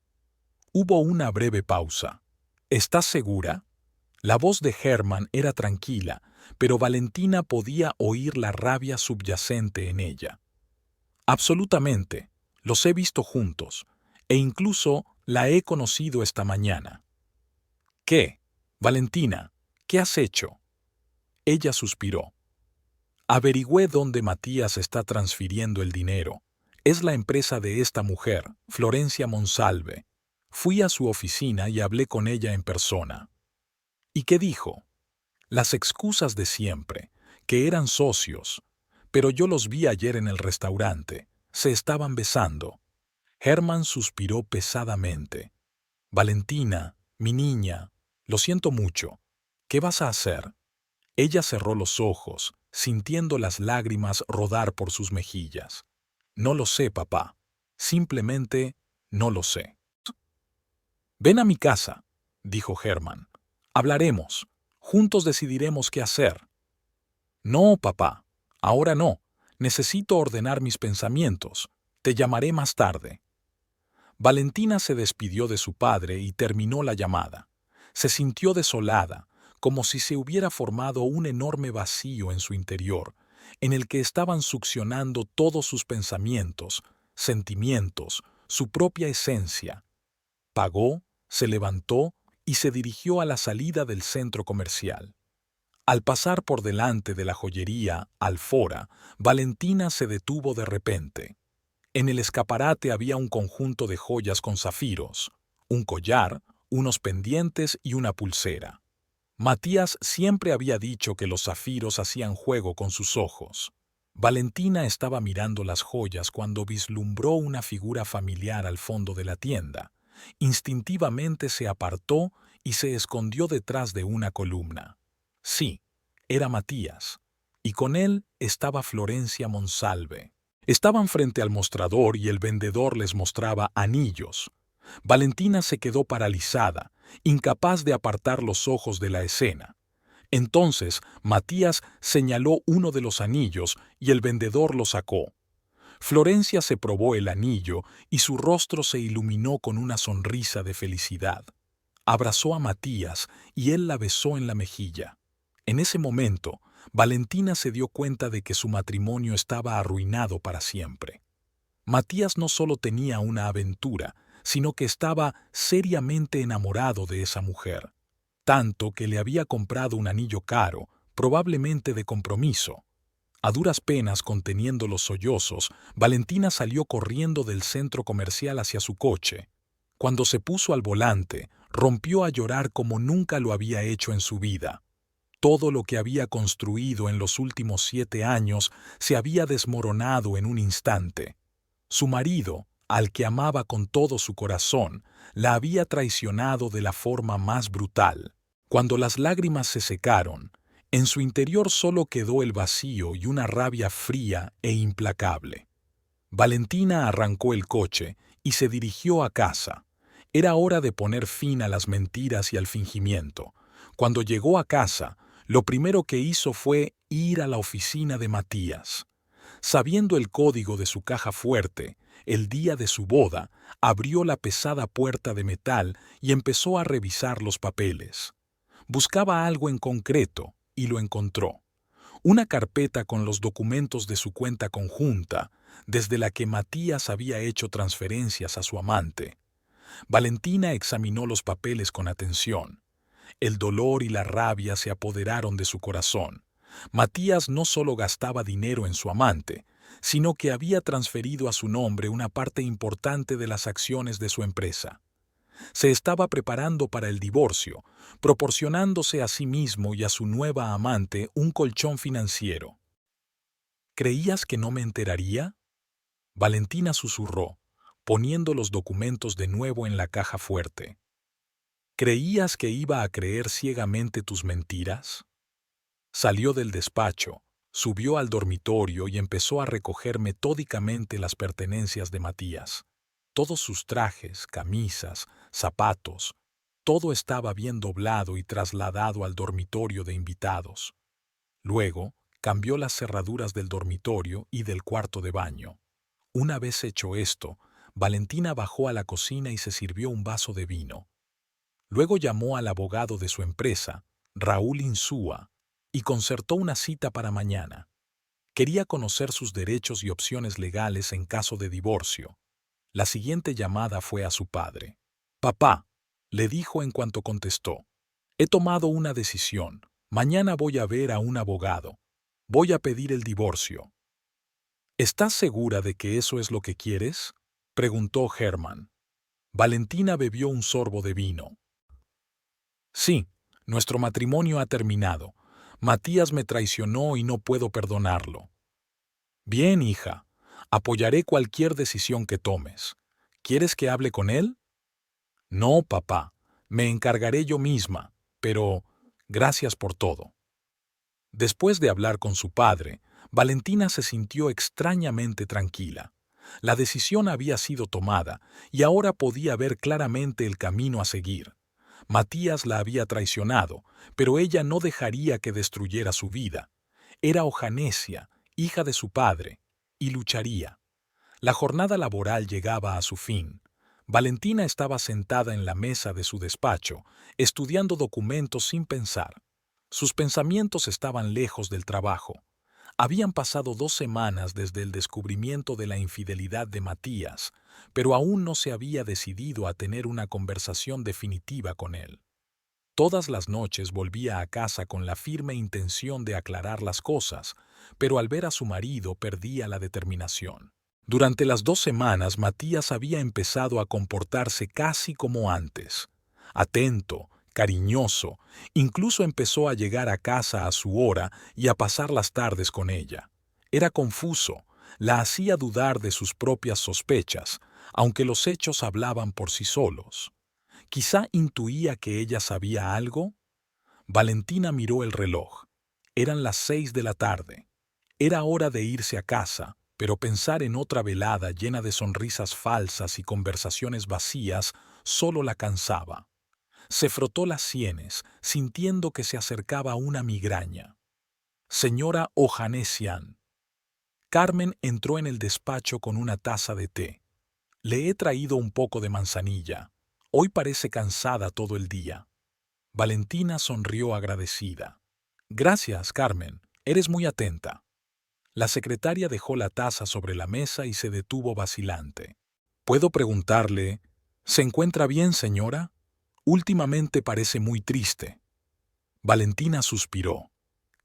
Hubo una breve pausa. «¿Estás segura?» La voz de Hermann era tranquila, pero Valentina podía oír la rabia subyacente en ella. «Absolutamente. Los he visto juntos, e incluso la he conocido esta mañana». «¿Qué? Valentina, ¿qué has hecho?» Ella suspiró. «Averigüé dónde Matías está transfiriendo el dinero. Es la empresa de esta mujer, Florencia Monsalve. Fui a su oficina y hablé con ella en persona». «¿Y qué dijo?» «Las excusas de siempre, que eran socios. Pero yo los vi ayer en el restaurante. Se estaban besando». Hermann suspiró pesadamente. «Valentina, mi niña, lo siento mucho. ¿Qué vas a hacer?» Ella cerró los ojos, sintiendo las lágrimas rodar por sus mejillas. «No lo sé, papá. Simplemente no lo sé». «Ven a mi casa», dijo Hermann. «Hablaremos. Juntos decidiremos qué hacer». «No, papá. Ahora no. Necesito ordenar mis pensamientos. Te llamaré más tarde». Valentina se despidió de su padre y terminó la llamada. Se sintió desolada, como si se hubiera formado un enorme vacío en su interior, en el que estaban succionando todos sus pensamientos, sentimientos, su propia esencia. Pagó, se levantó y se dirigió a la salida del centro comercial. Al pasar por delante de la joyería Alfora, Valentina se detuvo de repente. En el escaparate había un conjunto de joyas con zafiros, un collar, unos pendientes y una pulsera. Matías siempre había dicho que los zafiros hacían juego con sus ojos. Valentina estaba mirando las joyas cuando vislumbró una figura familiar al fondo de la tienda. Instintivamente se apartó y se escondió detrás de una columna. Sí, era Matías, y con él estaba Florencia Monsalve. Estaban frente al mostrador y el vendedor les mostraba anillos. Valentina se quedó paralizada, incapaz de apartar los ojos de la escena. Entonces Matías señaló uno de los anillos y el vendedor lo sacó. Florencia se probó el anillo y su rostro se iluminó con una sonrisa de felicidad. Abrazó a Matías y él la besó en la mejilla. En ese momento, Valentina se dio cuenta de que su matrimonio estaba arruinado para siempre. Matías no solo tenía una aventura, sino que estaba seriamente enamorado de esa mujer, tanto que le había comprado un anillo caro, probablemente de compromiso. A duras penas conteniendo los sollozos, Valentina salió corriendo del centro comercial hacia su coche. Cuando se puso al volante, rompió a llorar como nunca lo había hecho en su vida. Todo lo que había construido en los últimos 7 años se había desmoronado en un instante. Su marido, al que amaba con todo su corazón, la había traicionado de la forma más brutal. Cuando las lágrimas se secaron, en su interior solo quedó el vacío y una rabia fría e implacable. Valentina arrancó el coche y se dirigió a casa. Era hora de poner fin a las mentiras y al fingimiento. Cuando llegó a casa, lo primero que hizo fue ir a la oficina de Matías. Sabiendo el código de su caja fuerte, el día de su boda, abrió la pesada puerta de metal y empezó a revisar los papeles. Buscaba algo en concreto y lo encontró. Una carpeta con los documentos de su cuenta conjunta, desde la que Matías había hecho transferencias a su amante. Valentina examinó los papeles con atención. El dolor y la rabia se apoderaron de su corazón. Matías no solo gastaba dinero en su amante, sino que había transferido a su nombre una parte importante de las acciones de su empresa. Se estaba preparando para el divorcio, proporcionándose a sí mismo y a su nueva amante un colchón financiero. ¿Creías que no me enteraría? Valentina susurró, poniendo los documentos de nuevo en la caja fuerte. ¿Creías que iba a creer ciegamente tus mentiras? Salió del despacho, subió al dormitorio y empezó a recoger metódicamente las pertenencias de Matías. Todos sus trajes, camisas, zapatos, todo estaba bien doblado y trasladado al dormitorio de invitados. Luego, cambió las cerraduras del dormitorio y del cuarto de baño. Una vez hecho esto, Valentina bajó a la cocina y se sirvió un vaso de vino. Luego llamó al abogado de su empresa, Raúl Insúa, y concertó una cita para mañana. Quería conocer sus derechos y opciones legales en caso de divorcio. La siguiente llamada fue a su padre. «Papá», le dijo en cuanto contestó, «he tomado una decisión. Mañana voy a ver a un abogado. Voy a pedir el divorcio». «¿Estás segura de que eso es lo que quieres?», preguntó Hermann. Valentina bebió un sorbo de vino. «Sí, nuestro matrimonio ha terminado. Matías me traicionó y no puedo perdonarlo». «Bien, hija, apoyaré cualquier decisión que tomes. ¿Quieres que hable con él?». «No, papá, me encargaré yo misma, pero gracias por todo». Después de hablar con su padre, Valentina se sintió extrañamente tranquila. La decisión había sido tomada y ahora podía ver claramente el camino a seguir. Matías la había traicionado, pero ella no dejaría que destruyera su vida. Era Ojanesia, hija de su padre, y lucharía. La jornada laboral llegaba a su fin. Valentina estaba sentada en la mesa de su despacho, estudiando documentos sin pensar. Sus pensamientos estaban lejos del trabajo. Habían pasado 2 semanas desde el descubrimiento de la infidelidad de Matías, pero aún no se había decidido a tener una conversación definitiva con él. Todas las noches volvía a casa con la firme intención de aclarar las cosas, pero al ver a su marido perdía la determinación. Durante las 2 semanas, Matías había empezado a comportarse casi como antes. Atento, cariñoso, incluso empezó a llegar a casa a su hora y a pasar las tardes con ella. Era confuso, la hacía dudar de sus propias sospechas, aunque los hechos hablaban por sí solos. Quizá intuía que ella sabía algo. Valentina miró el reloj. Eran las 6 de la tarde. Era hora de irse a casa, pero pensar en otra velada llena de sonrisas falsas y conversaciones vacías solo la cansaba. Se frotó las sienes, sintiendo que se acercaba una migraña. Señora Ojanesian. Carmen entró en el despacho con una taza de té. Le he traído un poco de manzanilla. Hoy parece cansada todo el día. Valentina sonrió agradecida. Gracias, Carmen. Eres muy atenta. La secretaria dejó la taza sobre la mesa y se detuvo vacilante. ¿Puedo preguntarle, ¿se encuentra bien, señora? Últimamente parece muy triste. Valentina suspiró.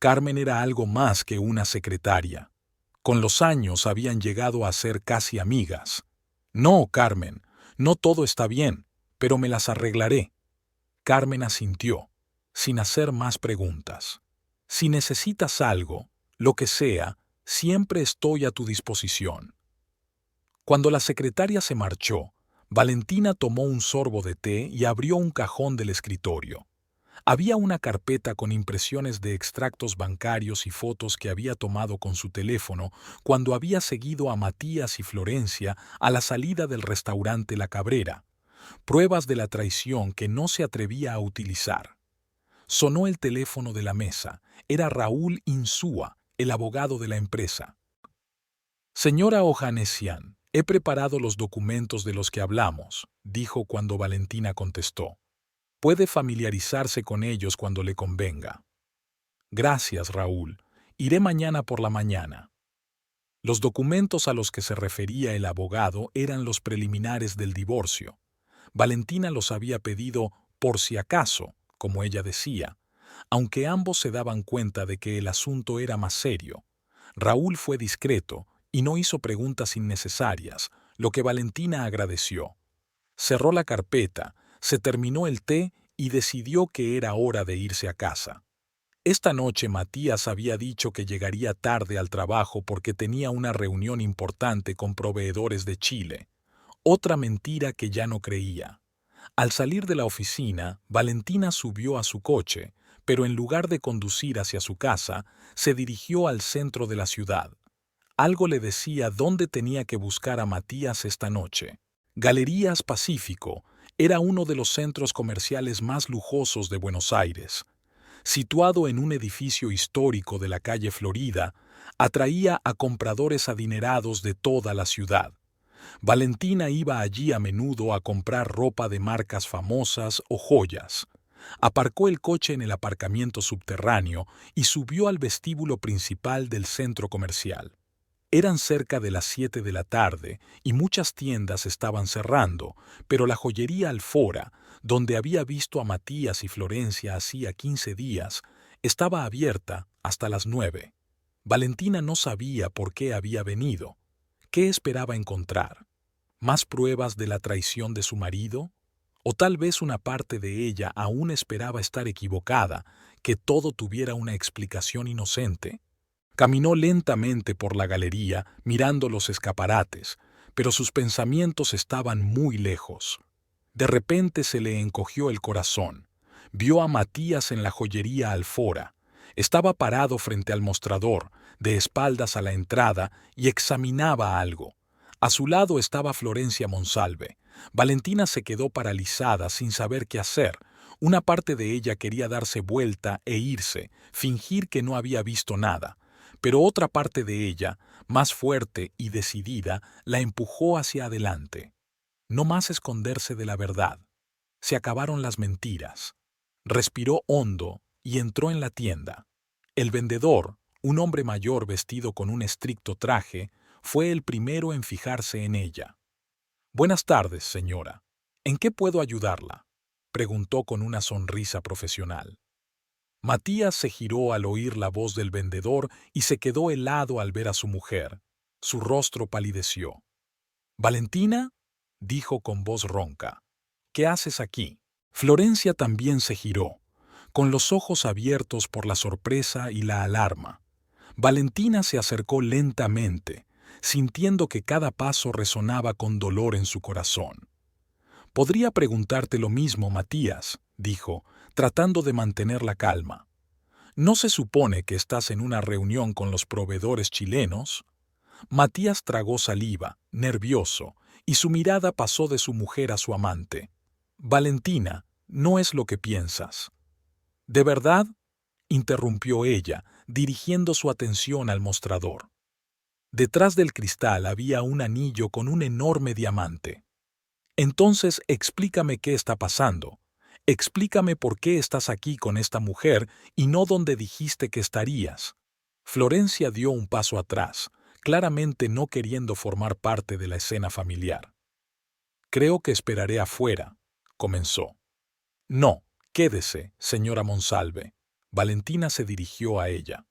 Carmen era algo más que una secretaria. Con los años habían llegado a ser casi amigas. No, Carmen, no todo está bien, pero me las arreglaré. Carmen asintió, sin hacer más preguntas. Si necesitas algo, lo que sea, siempre estoy a tu disposición. Cuando la secretaria se marchó, Valentina tomó un sorbo de té y abrió un cajón del escritorio. Había una carpeta con impresiones de extractos bancarios y fotos que había tomado con su teléfono cuando había seguido a Matías y Florencia a la salida del restaurante La Cabrera. Pruebas de la traición que no se atrevía a utilizar. Sonó el teléfono de la mesa. Era Raúl Insúa, el abogado de la empresa. Señora Ojanesian, he preparado los documentos de los que hablamos, dijo cuando Valentina contestó. Puede familiarizarse con ellos cuando le convenga. Gracias, Raúl. Iré mañana por la mañana. Los documentos a los que se refería el abogado eran los preliminares del divorcio. Valentina los había pedido por si acaso, como ella decía, aunque ambos se daban cuenta de que el asunto era más serio. Raúl fue discreto y no hizo preguntas innecesarias, lo que Valentina agradeció. Cerró la carpeta, se terminó el té y decidió que era hora de irse a casa. Esta noche Matías había dicho que llegaría tarde al trabajo porque tenía una reunión importante con proveedores de Chile. Otra mentira que ya no creía. Al salir de la oficina, Valentina subió a su coche, pero en lugar de conducir hacia su casa, se dirigió al centro de la ciudad. Algo le decía dónde tenía que buscar a Matías esta noche. Galerías Pacífico era uno de los centros comerciales más lujosos de Buenos Aires. Situado en un edificio histórico de la calle Florida, atraía a compradores adinerados de toda la ciudad. Valentina iba allí a menudo a comprar ropa de marcas famosas o joyas. Aparcó el coche en el aparcamiento subterráneo y subió al vestíbulo principal del centro comercial. Eran cerca de las 7 de la tarde y muchas tiendas estaban cerrando, pero la joyería Alfora, donde había visto a Matías y Florencia hacía 15 días, estaba abierta hasta las 9. Valentina no sabía por qué había venido. ¿Qué esperaba encontrar? ¿Más pruebas de la traición de su marido? ¿O tal vez una parte de ella aún esperaba estar equivocada, que todo tuviera una explicación inocente? Caminó lentamente por la galería, mirando los escaparates, pero sus pensamientos estaban muy lejos. De repente se le encogió el corazón. Vio a Matías en la joyería Alfora. Estaba parado frente al mostrador, de espaldas a la entrada, y examinaba algo. A su lado estaba Florencia Monsalve. Valentina se quedó paralizada sin saber qué hacer. Una parte de ella quería darse vuelta e irse, fingir que no había visto nada. Pero otra parte de ella, más fuerte y decidida, la empujó hacia adelante. No más esconderse de la verdad. Se acabaron las mentiras. Respiró hondo y entró en la tienda. El vendedor, un hombre mayor vestido con un estricto traje, fue el primero en fijarse en ella. Buenas tardes, señora. ¿En qué puedo ayudarla? preguntó con una sonrisa profesional. Matías se giró al oír la voz del vendedor y se quedó helado al ver a su mujer. Su rostro palideció. «¿Valentina?», dijo con voz ronca. «¿Qué haces aquí?». Florencia también se giró, con los ojos abiertos por la sorpresa y la alarma. Valentina se acercó lentamente, sintiendo que cada paso resonaba con dolor en su corazón. «Podría preguntarte lo mismo, Matías», dijo, tratando de mantener la calma. «¿No se supone que estás en una reunión con los proveedores chilenos?». Matías tragó saliva, nervioso, y su mirada pasó de su mujer a su amante. «Valentina, no es lo que piensas». «¿De verdad?», interrumpió ella, dirigiendo su atención al mostrador. Detrás del cristal había un anillo con un enorme diamante. «Entonces explícame qué está pasando. Explícame por qué estás aquí con esta mujer y no donde dijiste que estarías». Florencia dio un paso atrás, claramente no queriendo formar parte de la escena familiar. «Creo que esperaré afuera», comenzó. «No, quédese, señora Monsalve». Valentina se dirigió a ella.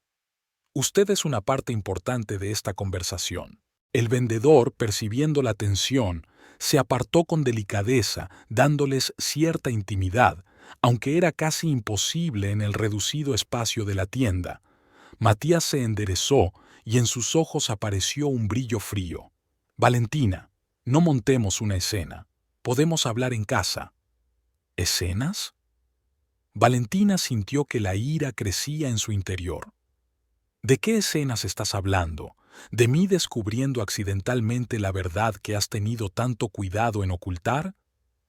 «Usted es una parte importante de esta conversación». El vendedor, percibiendo la tensión, se apartó con delicadeza, dándoles cierta intimidad, aunque era casi imposible en el reducido espacio de la tienda. Matías se enderezó y en sus ojos apareció un brillo frío. «Valentina, no montemos una escena. Podemos hablar en casa». «¿Escenas?». Valentina sintió que la ira crecía en su interior. «¿De qué escenas estás hablando? ¿De mí descubriendo accidentalmente la verdad que has tenido tanto cuidado en ocultar?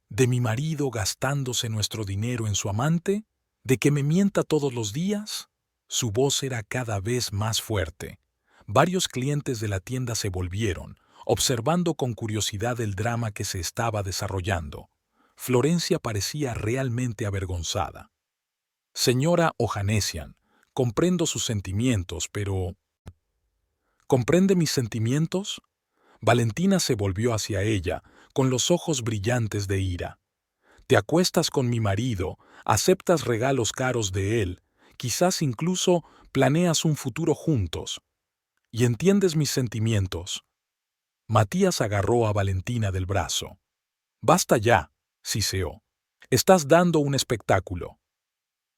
¿De mi marido gastándose nuestro dinero en su amante? ¿De que me mienta todos los días?». Su voz era cada vez más fuerte. Varios clientes de la tienda se volvieron, observando con curiosidad el drama que se estaba desarrollando. Florencia parecía realmente avergonzada. «Señora Ohanessian, comprendo sus sentimientos, pero...». «¿Comprende mis sentimientos?». Valentina se volvió hacia ella, con los ojos brillantes de ira. «Te acuestas con mi marido, aceptas regalos caros de él, quizás incluso planeas un futuro juntos. ¿Y entiendes mis sentimientos?». Matías agarró a Valentina del brazo. «Basta ya», siseó. «Estás dando un espectáculo».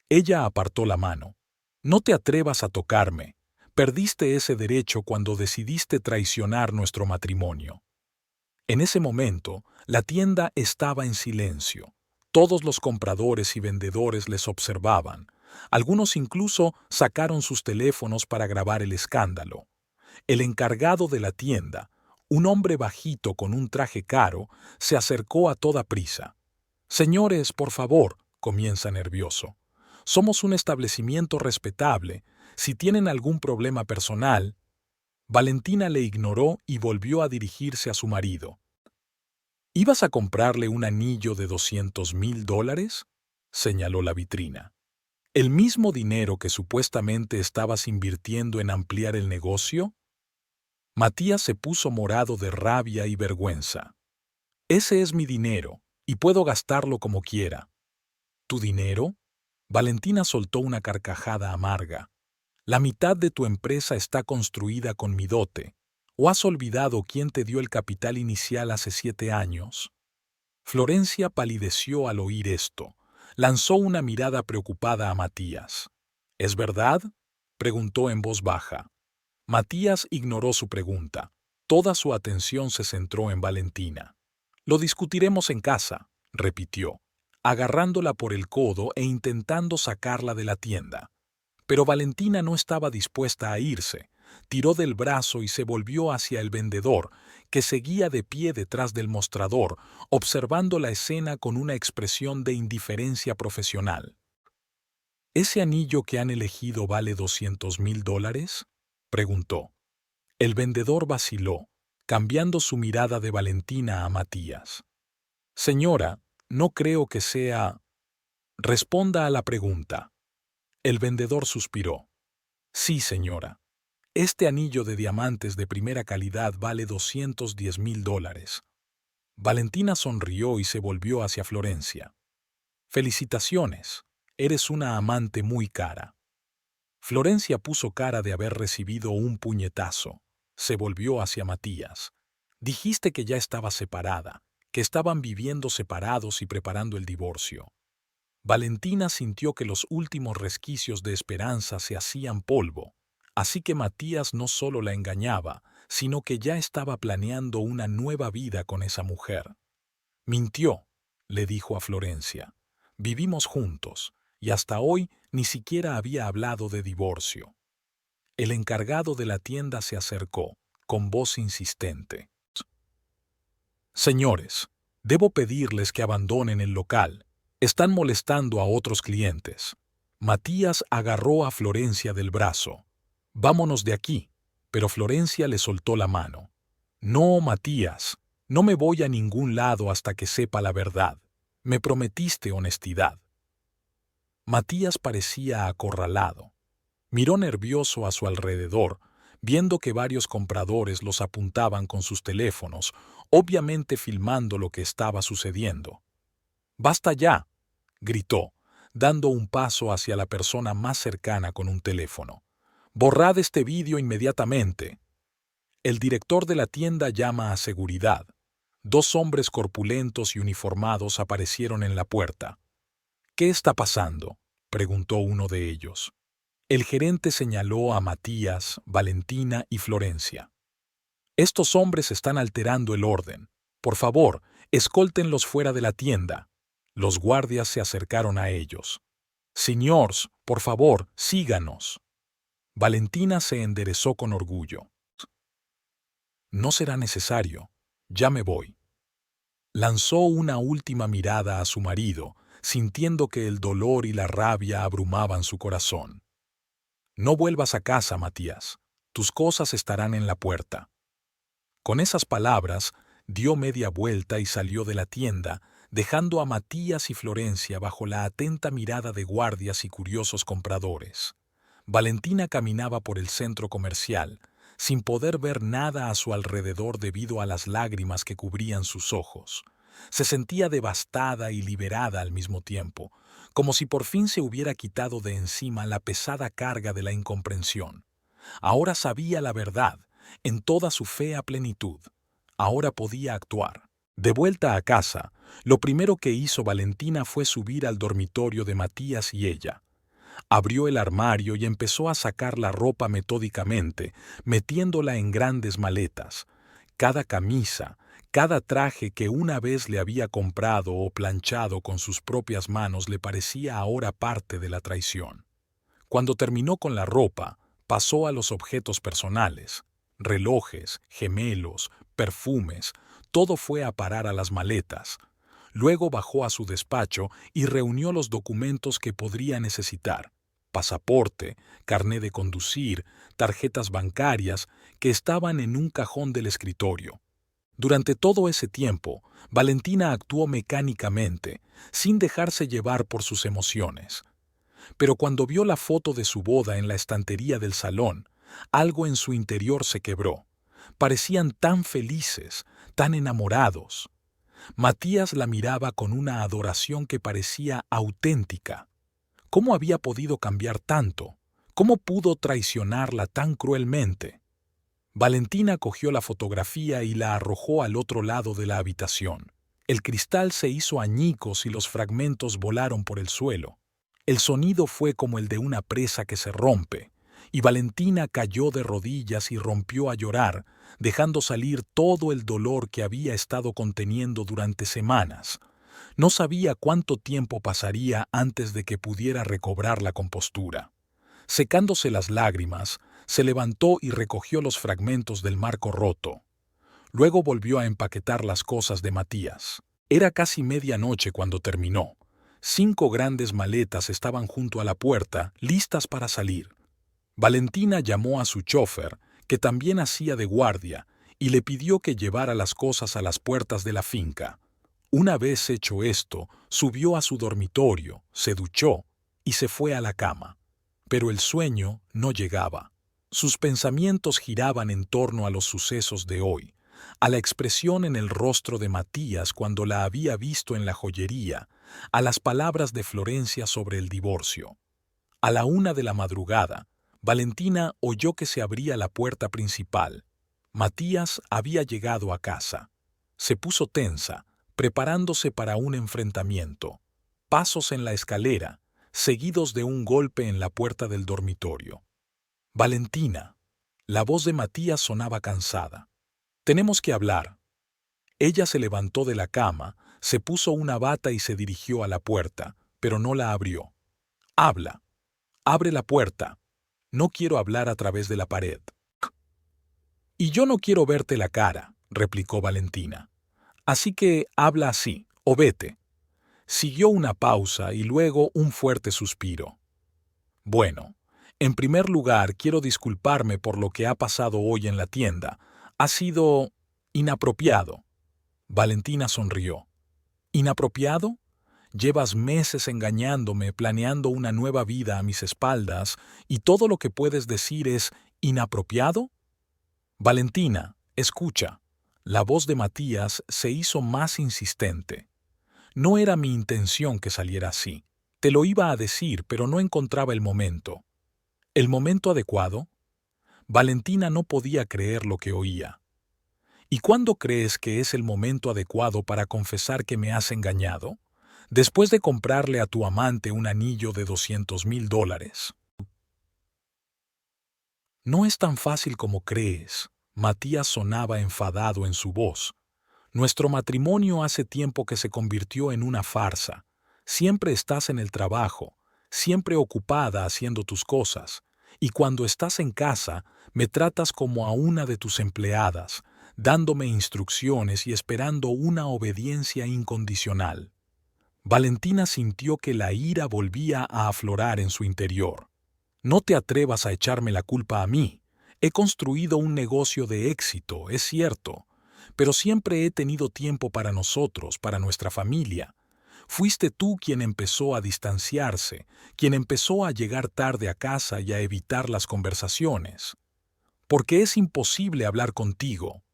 Ella apartó la mano. «No te atrevas a tocarme. Perdiste ese derecho cuando decidiste traicionar nuestro matrimonio». En ese momento, la tienda estaba en silencio. Todos los compradores y vendedores les observaban. Algunos incluso sacaron sus teléfonos para grabar el escándalo. El encargado de la tienda, un hombre bajito con un traje caro, se acercó a toda prisa. «Señores, por favor», comienza nervioso. «Somos un establecimiento respetable. Si tienen algún problema personal...». Valentina le ignoró y volvió a dirigirse a su marido. «¿Ibas a comprarle un anillo de $200,000?», señaló la vitrina. «¿El mismo dinero que supuestamente estabas invirtiendo en ampliar el negocio?». Matías se puso morado de rabia y vergüenza. «Ese es mi dinero, y puedo gastarlo como quiera». «¿Tu dinero?». Valentina soltó una carcajada amarga. «La mitad de tu empresa está construida con mi dote. ¿O has olvidado quién te dio el capital inicial hace 7 años?». Florencia palideció al oír esto. Lanzó una mirada preocupada a Matías. «¿Es verdad?», preguntó en voz baja. Matías ignoró su pregunta. Toda su atención se centró en Valentina. «Lo discutiremos en casa», repitió, agarrándola por el codo e intentando sacarla de la tienda. Pero Valentina no estaba dispuesta a irse. Tiró del brazo y se volvió hacia el vendedor, que seguía de pie detrás del mostrador, observando la escena con una expresión de indiferencia profesional. «¿Ese anillo que han elegido vale $200,000?», preguntó. El vendedor vaciló, cambiando su mirada de Valentina a Matías. «Señora, no creo que sea...». «Responda a la pregunta». El vendedor suspiró. «Sí, señora. Este anillo de diamantes de primera calidad vale $210,000». Valentina sonrió y se volvió hacia Florencia. Felicitaciones, eres una amante muy cara. Florencia puso cara de haber recibido un puñetazo. Se volvió hacia Matías. Dijiste que ya estaba separada, que estaban viviendo separados y preparando el divorcio. Valentina sintió que los últimos resquicios de esperanza se hacían polvo, así que Matías no solo la engañaba, sino que ya estaba planeando una nueva vida con esa mujer. Mintió, le dijo a Florencia. Vivimos juntos, y hasta hoy ni siquiera había hablado de divorcio. El encargado de la tienda se acercó, con voz insistente. Señores, debo pedirles que abandonen el local. Están molestando a otros clientes. Matías agarró a Florencia del brazo. Vámonos de aquí, pero Florencia le soltó la mano. No, Matías, no me voy a ningún lado hasta que sepa la verdad. Me prometiste honestidad. Matías parecía acorralado. Miró nervioso a su alrededor, viendo que varios compradores los apuntaban con sus teléfonos, obviamente filmando lo que estaba sucediendo. «¡Basta ya!», gritó, dando un paso hacia la persona más cercana con un teléfono. «¡Borrad este vídeo inmediatamente!». El director de la tienda llama a seguridad. 2 hombres corpulentos y uniformados aparecieron en la puerta. «¿Qué está pasando?», preguntó uno de ellos. El gerente señaló a Matías, Valentina y Florencia. «Estos hombres están alterando el orden. Por favor, escóltenlos fuera de la tienda». Los guardias se acercaron a ellos. «Señores, por favor, síganos». Valentina se enderezó con orgullo. «No será necesario. Ya me voy». Lanzó una última mirada a su marido, sintiendo que el dolor y la rabia abrumaban su corazón. «No vuelvas a casa, Matías. Tus cosas estarán en la puerta». Con esas palabras, dio media vuelta y salió de la tienda, dejando a Matías y Florencia bajo la atenta mirada de guardias y curiosos compradores. Valentina caminaba por el centro comercial, sin poder ver nada a su alrededor debido a las lágrimas que cubrían sus ojos. Se sentía devastada y liberada al mismo tiempo, como si por fin se hubiera quitado de encima la pesada carga de la incomprensión. Ahora sabía la verdad, en toda su fea plenitud. Ahora podía actuar. De vuelta a casa, lo primero que hizo Valentina fue subir al dormitorio de Matías y ella. Abrió el armario y empezó a sacar la ropa metódicamente, metiéndola en grandes maletas. Cada camisa, cada traje que una vez le había comprado o planchado con sus propias manos le parecía ahora parte de la traición. Cuando terminó con la ropa, pasó a los objetos personales. Relojes, gemelos, perfumes, todo fue a parar a las maletas. Luego bajó a su despacho y reunió los documentos que podría necesitar: pasaporte, carné de conducir, tarjetas bancarias, que estaban en un cajón del escritorio. Durante todo ese tiempo, Valentina actuó mecánicamente, sin dejarse llevar por sus emociones. Pero cuando vio la foto de su boda en la estantería del salón, algo en su interior se quebró. Parecían tan felices, tan enamorados. Matías la miraba con una adoración que parecía auténtica. ¿Cómo había podido cambiar tanto? ¿Cómo pudo traicionarla tan cruelmente? Valentina cogió la fotografía y la arrojó al otro lado de la habitación. El cristal se hizo añicos y los fragmentos volaron por el suelo. El sonido fue como el de una presa que se rompe, y Valentina cayó de rodillas y rompió a llorar, dejando salir todo el dolor que había estado conteniendo durante semanas. No sabía cuánto tiempo pasaría antes de que pudiera recobrar la compostura. Secándose las lágrimas, se levantó y recogió los fragmentos del marco roto. Luego volvió a empaquetar las cosas de Matías. Era casi medianoche cuando terminó. 5 grandes maletas estaban junto a la puerta, listas para salir. Valentina llamó a su chofer, que también hacía de guardia, y le pidió que llevara las cosas a las puertas de la finca. Una vez hecho esto, subió a su dormitorio, se duchó y se fue a la cama. Pero el sueño no llegaba. Sus pensamientos giraban en torno a los sucesos de hoy, a la expresión en el rostro de Matías cuando la había visto en la joyería, a las palabras de Florencia sobre el divorcio. A la 1 de la madrugada, Valentina oyó que se abría la puerta principal. Matías había llegado a casa. Se puso tensa, preparándose para un enfrentamiento. Pasos en la escalera, seguidos de un golpe en la puerta del dormitorio. Valentina. La voz de Matías sonaba cansada. Tenemos que hablar. Ella se levantó de la cama, se puso una bata y se dirigió a la puerta, pero no la abrió. Habla. Abre la puerta. No quiero hablar a través de la pared. Y yo no quiero verte la cara, replicó Valentina. Así que habla así, o vete. Siguió una pausa y luego un fuerte suspiro. Bueno, en primer lugar quiero disculparme por lo que ha pasado hoy en la tienda. Ha sido inapropiado. Valentina sonrió. ¿Inapropiado? Llevas meses engañándome, planeando una nueva vida a mis espaldas, y todo lo que puedes decir es ¿inapropiado? Valentina, escucha. La voz de Matías se hizo más insistente. No era mi intención que saliera así. Te lo iba a decir, pero no encontraba el momento. ¿El momento adecuado? Valentina no podía creer lo que oía. ¿Y cuándo crees que es el momento adecuado para confesar que me has engañado? Después de comprarle a tu amante un anillo de $200,000. No es tan fácil como crees. Matías sonaba enfadado en su voz. Nuestro matrimonio hace tiempo que se convirtió en una farsa. Siempre estás en el trabajo, siempre ocupada haciendo tus cosas, y cuando estás en casa me tratas como a una de tus empleadas, dándome instrucciones y esperando una obediencia incondicional. Valentina sintió que la ira volvía a aflorar en su interior. No te atrevas a echarme la culpa a mí. He construido un negocio de éxito, es cierto, pero siempre he tenido tiempo para nosotros, para nuestra familia. Fuiste tú quien empezó a distanciarse, quien empezó a llegar tarde a casa y a evitar las conversaciones. Porque es imposible hablar contigo.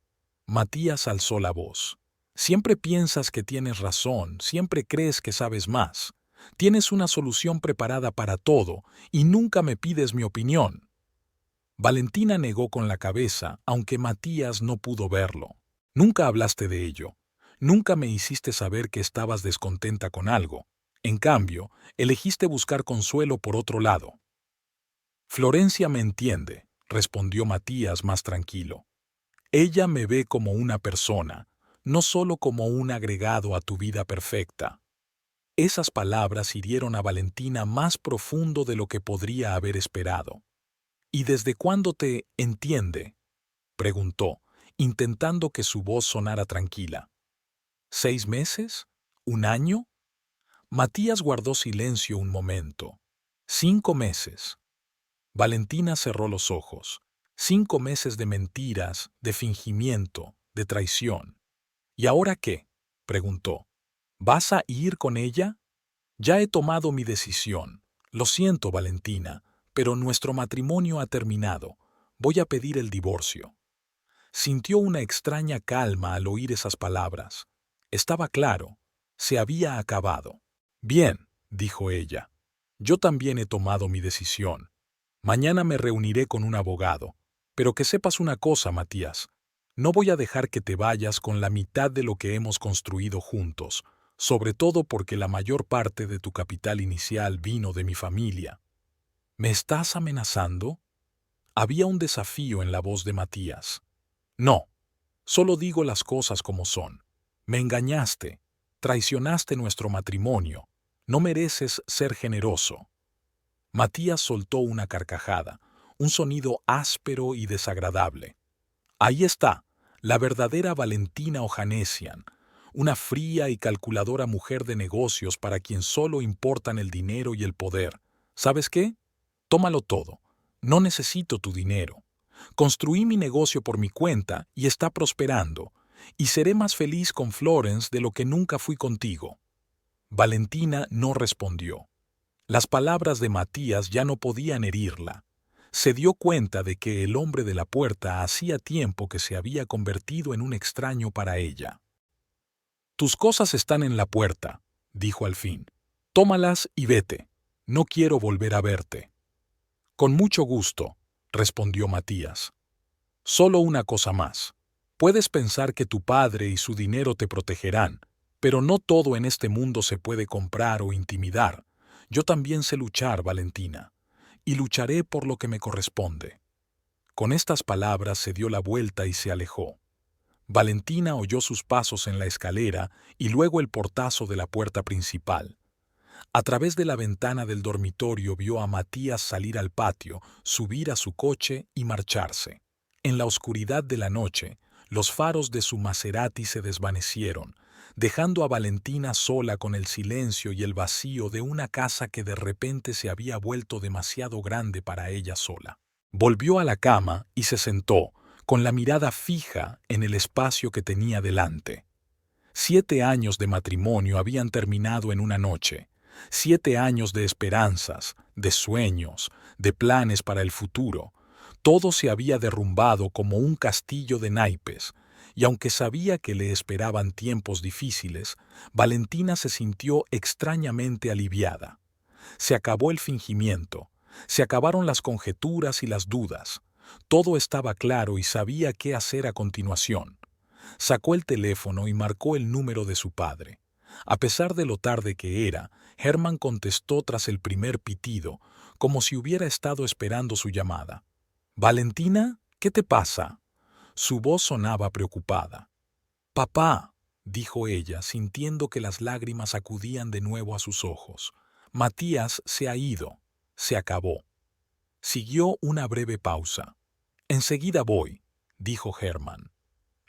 Matías alzó la voz. Siempre piensas que tienes razón, siempre crees que sabes más. Tienes una solución preparada para todo y nunca me pides mi opinión. Valentina negó con la cabeza, aunque Matías no pudo verlo. Nunca hablaste de ello. Nunca me hiciste saber que estabas descontenta con algo. En cambio, elegiste buscar consuelo por otro lado. Florencia me entiende, respondió Matías más tranquilo. Ella me ve como una persona, no solo como un agregado a tu vida perfecta. Esas palabras hirieron a Valentina más profundo de lo que podría haber esperado. ¿Y desde cuándo te entiende?, preguntó, intentando que su voz sonara tranquila. ¿6 meses? ¿1 año? Matías guardó silencio un momento. 5 meses. Valentina cerró los ojos. 5 meses de mentiras, de fingimiento, de traición. ¿Y ahora qué?, preguntó. ¿Vas a ir con ella? Ya he tomado mi decisión. Lo siento, Valentina, pero nuestro matrimonio ha terminado. Voy a pedir el divorcio. Sintió una extraña calma al oír esas palabras. Estaba claro, se había acabado. Bien, dijo ella. Yo también he tomado mi decisión. Mañana me reuniré con un abogado. Pero que sepas una cosa, Matías. No voy a dejar que te vayas con la mitad de lo que hemos construido juntos, sobre todo porque la mayor parte de tu capital inicial vino de mi familia. ¿Me estás amenazando? Había un desafío en la voz de Matías. No, solo digo las cosas como son. Me engañaste, traicionaste nuestro matrimonio. No mereces ser generoso. Matías soltó una carcajada, un sonido áspero y desagradable. Ahí está, la verdadera Valentina Ojanesian, una fría y calculadora mujer de negocios para quien solo importan el dinero y el poder. ¿Sabes qué? Tómalo todo. No necesito tu dinero. Construí mi negocio por mi cuenta y está prosperando, y seré más feliz con Florence de lo que nunca fui contigo. Valentina no respondió. Las palabras de Matías ya no podían herirla. Se dio cuenta de que el hombre de la puerta hacía tiempo que se había convertido en un extraño para ella. Tus cosas están en la puerta, dijo al fin. Tómalas y vete. No quiero volver a verte. Con mucho gusto, respondió Matías. Solo una cosa más. Puedes pensar que tu padre y su dinero te protegerán, pero no todo en este mundo se puede comprar o intimidar. Yo también sé luchar, Valentina, y lucharé por lo que me corresponde. Con estas palabras se dio la vuelta y se alejó. Valentina oyó sus pasos en la escalera y luego el portazo de la puerta principal. A través de la ventana del dormitorio vio a Matías salir al patio, subir a su coche y marcharse. En la oscuridad de la noche, los faros de su Maserati se desvanecieron, dejando a Valentina sola con el silencio y el vacío de una casa que de repente se había vuelto demasiado grande para ella sola. Volvió a la cama y se sentó, con la mirada fija en el espacio que tenía delante. 7 años de matrimonio habían terminado en una noche. 7 años de esperanzas, de sueños, de planes para el futuro. Todo se había derrumbado como un castillo de naipes, y aunque sabía que le esperaban tiempos difíciles, Valentina se sintió extrañamente aliviada. Se acabó el fingimiento, se acabaron las conjeturas y las dudas. Todo estaba claro y sabía qué hacer a continuación. Sacó el teléfono y marcó el número de su padre. A pesar de lo tarde que era, Hermann contestó tras el primer pitido, como si hubiera estado esperando su llamada. «¿Valentina? ¿Qué te pasa?» Su voz sonaba preocupada. «Papá», dijo ella, sintiendo que las lágrimas acudían de nuevo a sus ojos. «Matías se ha ido. Se acabó». Siguió una breve pausa. «Enseguida voy», dijo Hermann.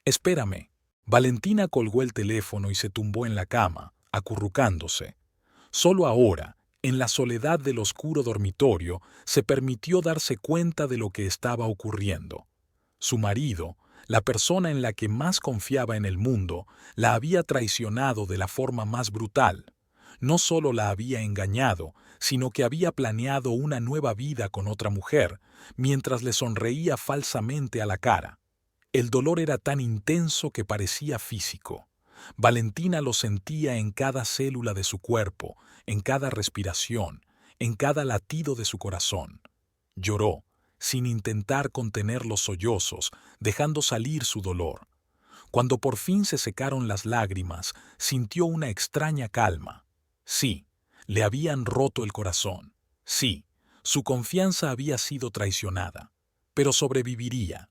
«Espérame». Valentina colgó el teléfono y se tumbó en la cama, acurrucándose. Solo ahora, en la soledad del oscuro dormitorio, se permitió darse cuenta de lo que estaba ocurriendo. Su marido, la persona en la que más confiaba en el mundo, la había traicionado de la forma más brutal. No solo la había engañado, sino que había planeado una nueva vida con otra mujer, mientras le sonreía falsamente a la cara. El dolor era tan intenso que parecía físico. Valentina lo sentía en cada célula de su cuerpo, en cada respiración, en cada latido de su corazón. Lloró, sin intentar contener los sollozos, dejando salir su dolor. Cuando por fin se secaron las lágrimas, sintió una extraña calma. Sí, le habían roto el corazón. Sí, su confianza había sido traicionada. Pero sobreviviría.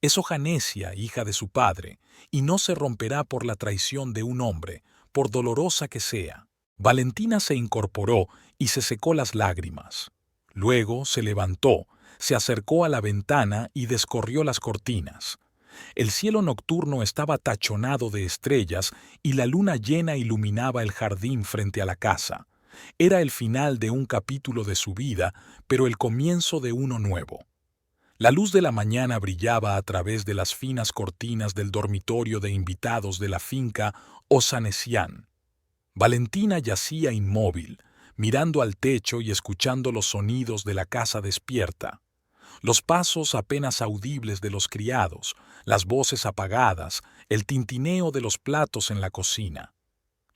Es hoja necia, hija de su padre, y no se romperá por la traición de un hombre, por dolorosa que sea. Valentina se incorporó y se secó las lágrimas. Luego se levantó, se acercó a la ventana y descorrió las cortinas. El cielo nocturno estaba tachonado de estrellas y la luna llena iluminaba el jardín frente a la casa. Era el final de un capítulo de su vida, pero el comienzo de uno nuevo. La luz de la mañana brillaba a través de las finas cortinas del dormitorio de invitados de la finca Osanesian. Valentina yacía inmóvil, mirando al techo y escuchando los sonidos de la casa despierta. Los pasos apenas audibles de los criados, las voces apagadas, el tintineo de los platos en la cocina.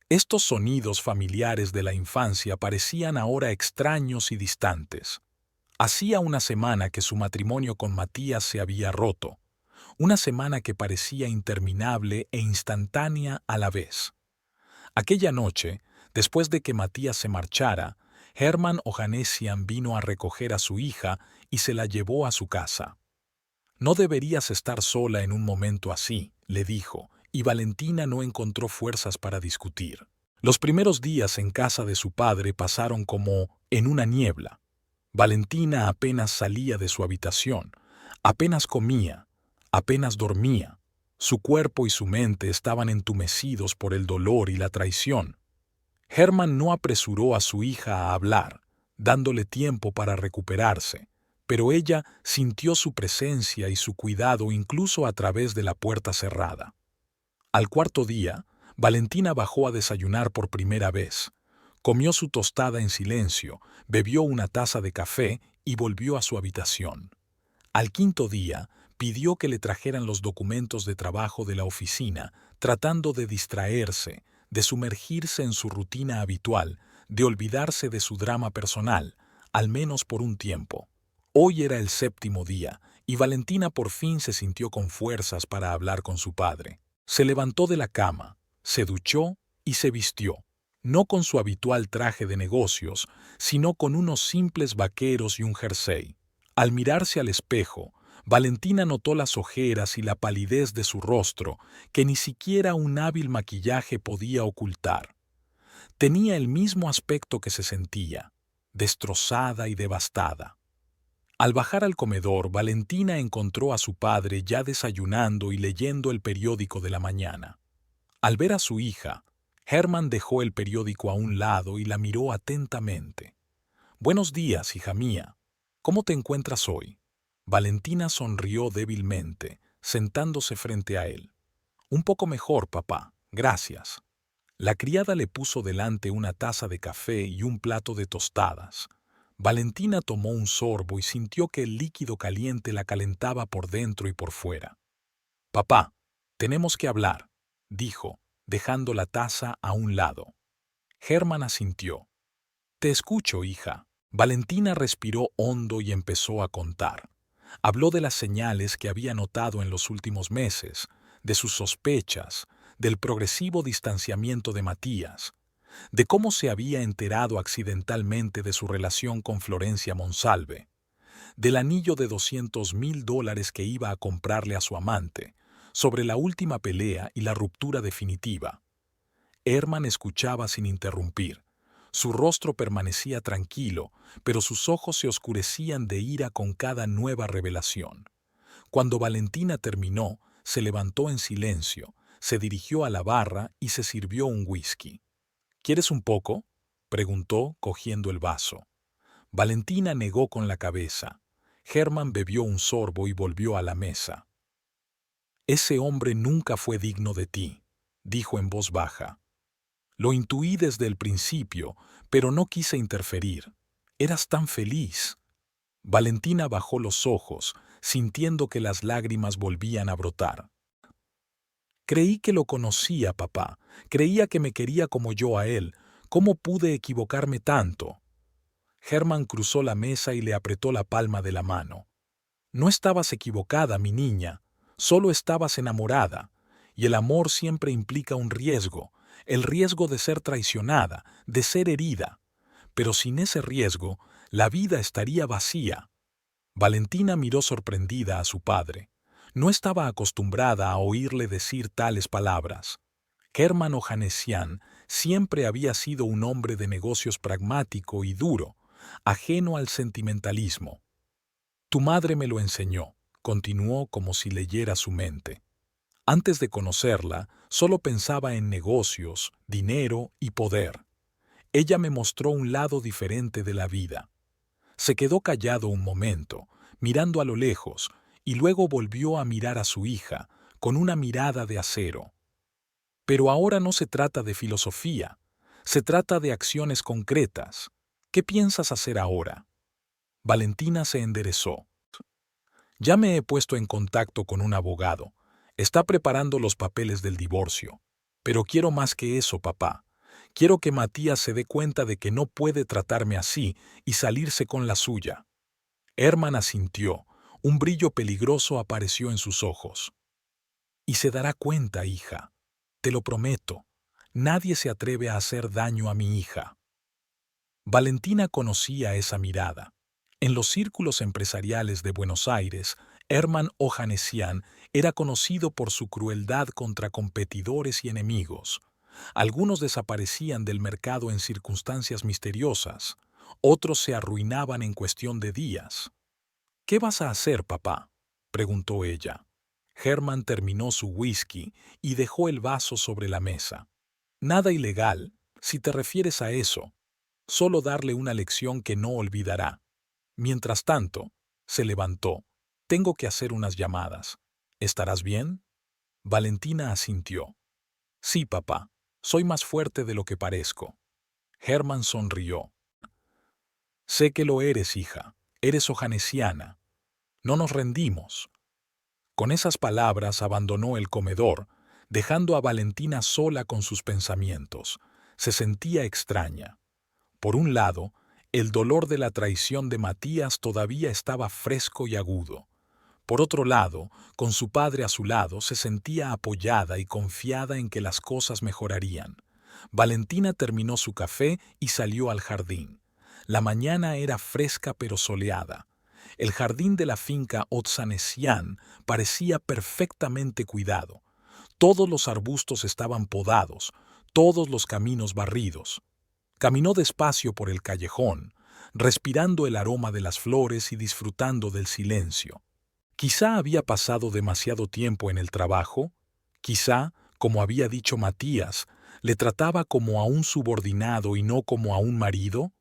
Estos sonidos familiares de la infancia parecían ahora extraños y distantes. Hacía una semana que su matrimonio con Matías se había roto, una semana que parecía interminable e instantánea a la vez. Aquella noche, después de que Matías se marchara, Hermann Ohanessian vino a recoger a su hija y se la llevó a su casa. «No deberías estar sola en un momento así», le dijo, y Valentina no encontró fuerzas para discutir. Los primeros días en casa de su padre pasaron como en una niebla. Valentina apenas salía de su habitación, apenas comía, apenas dormía. Su cuerpo y su mente estaban entumecidos por el dolor y la traición. Hermann no apresuró a su hija a hablar, dándole tiempo para recuperarse, pero ella sintió su presencia y su cuidado incluso a través de la puerta cerrada. Al cuarto día, Valentina bajó a desayunar por primera vez. Comió su tostada en silencio, bebió una taza de café y volvió a su habitación. Al quinto día, pidió que le trajeran los documentos de trabajo de la oficina, tratando de distraerse, de sumergirse en su rutina habitual, de olvidarse de su drama personal, al menos por un tiempo. Hoy era el séptimo día, y Valentina por fin se sintió con fuerzas para hablar con su padre. Se levantó de la cama, se duchó y se vistió, no con su habitual traje de negocios, sino con unos simples vaqueros y un jersey. Al mirarse al espejo, Valentina notó las ojeras y la palidez de su rostro, que ni siquiera un hábil maquillaje podía ocultar. Tenía el mismo aspecto que se sentía, destrozada y devastada. Al bajar al comedor, Valentina encontró a su padre ya desayunando y leyendo el periódico de la mañana. Al ver a su hija, Hermann dejó el periódico a un lado y la miró atentamente. «Buenos días, hija mía. ¿Cómo te encuentras hoy?» Valentina sonrió débilmente, sentándose frente a él. «Un poco mejor, papá. Gracias». La criada le puso delante una taza de café y un plato de tostadas. Valentina tomó un sorbo y sintió que el líquido caliente la calentaba por dentro y por fuera. «Papá, tenemos que hablar», dijo, dejando la taza a un lado. Hermann asintió. «Te escucho, hija». Valentina respiró hondo y empezó a contar. Habló de las señales que había notado en los últimos meses, de sus sospechas, del progresivo distanciamiento de Matías, de cómo se había enterado accidentalmente de su relación con Florencia Monsalve, del anillo de $200,000 que iba a comprarle a su amante, sobre la última pelea y la ruptura definitiva. Hermann escuchaba sin interrumpir. Su rostro permanecía tranquilo, pero sus ojos se oscurecían de ira con cada nueva revelación. Cuando Valentina terminó, se levantó en silencio, se dirigió a la barra y se sirvió un whisky. «¿Quieres un poco?», preguntó, cogiendo el vaso. Valentina negó con la cabeza. Hermann bebió un sorbo y volvió a la mesa. «Ese hombre nunca fue digno de ti», dijo en voz baja. «Lo intuí desde el principio, pero no quise interferir. Eras tan feliz». Valentina bajó los ojos, sintiendo que las lágrimas volvían a brotar. «Creí que lo conocía, papá. Creía que me quería como yo a él. ¿Cómo pude equivocarme tanto?». Hermann cruzó la mesa y le apretó la palma de la mano. «No estabas equivocada, mi niña. Solo estabas enamorada. Y el amor siempre implica un riesgo, el riesgo de ser traicionada, de ser herida. Pero sin ese riesgo, la vida estaría vacía». Valentina miró sorprendida a su padre. No estaba acostumbrada a oírle decir tales palabras. Hermann Ohanessian siempre había sido un hombre de negocios pragmático y duro, ajeno al sentimentalismo. «Tu madre me lo enseñó», continuó como si leyera su mente. «Antes de conocerla, solo pensaba en negocios, dinero y poder. Ella me mostró un lado diferente de la vida». Se quedó callado un momento, mirando a lo lejos, y luego volvió a mirar a su hija, con una mirada de acero. «Pero ahora no se trata de filosofía, se trata de acciones concretas. ¿Qué piensas hacer ahora?». Valentina se enderezó. «Ya me he puesto en contacto con un abogado. Está preparando los papeles del divorcio. Pero quiero más que eso, papá. Quiero que Matías se dé cuenta de que no puede tratarme así y salirse con la suya». Hermann asintió. Un brillo peligroso apareció en sus ojos. «Y se dará cuenta, hija. Te lo prometo. Nadie se atreve a hacer daño a mi hija». Valentina conocía esa mirada. En los círculos empresariales de Buenos Aires, Hermann Ohanessian era conocido por su crueldad contra competidores y enemigos. Algunos desaparecían del mercado en circunstancias misteriosas, otros se arruinaban en cuestión de días. «¿Qué vas a hacer, papá?», preguntó ella. Hermann terminó su whisky y dejó el vaso sobre la mesa. «Nada ilegal, si te refieres a eso. Solo darle una lección que no olvidará. Mientras tanto», se levantó. «Tengo que hacer unas llamadas. ¿Estarás bien?». Valentina asintió. «Sí, papá. Soy más fuerte de lo que parezco». Hermann sonrió. «Sé que lo eres, hija. Eres ohanessiana. No nos rendimos». Con esas palabras abandonó el comedor, dejando a Valentina sola con sus pensamientos. Se sentía extraña. Por un lado, el dolor de la traición de Matías todavía estaba fresco y agudo. Por otro lado, con su padre a su lado, se sentía apoyada y confiada en que las cosas mejorarían. Valentina terminó su café y salió al jardín. La mañana era fresca pero soleada. El jardín de la finca Otsanesian parecía perfectamente cuidado. Todos los arbustos estaban podados, todos los caminos barridos. Caminó despacio por el callejón, respirando el aroma de las flores y disfrutando del silencio. Quizá había pasado demasiado tiempo en el trabajo, quizá, como había dicho Matías, le trataba como a un subordinado y no como a un marido,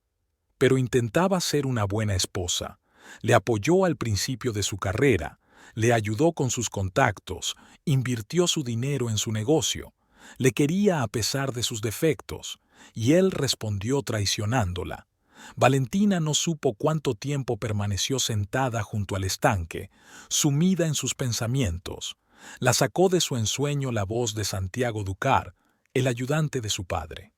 pero intentaba ser una buena esposa. Le apoyó al principio de su carrera, le ayudó con sus contactos, invirtió su dinero en su negocio, le quería a pesar de sus defectos, y él respondió traicionándola. Valentina no supo cuánto tiempo permaneció sentada junto al estanque, sumida en sus pensamientos. La sacó de su ensueño la voz de Santiago Ducar, el ayudante de su padre.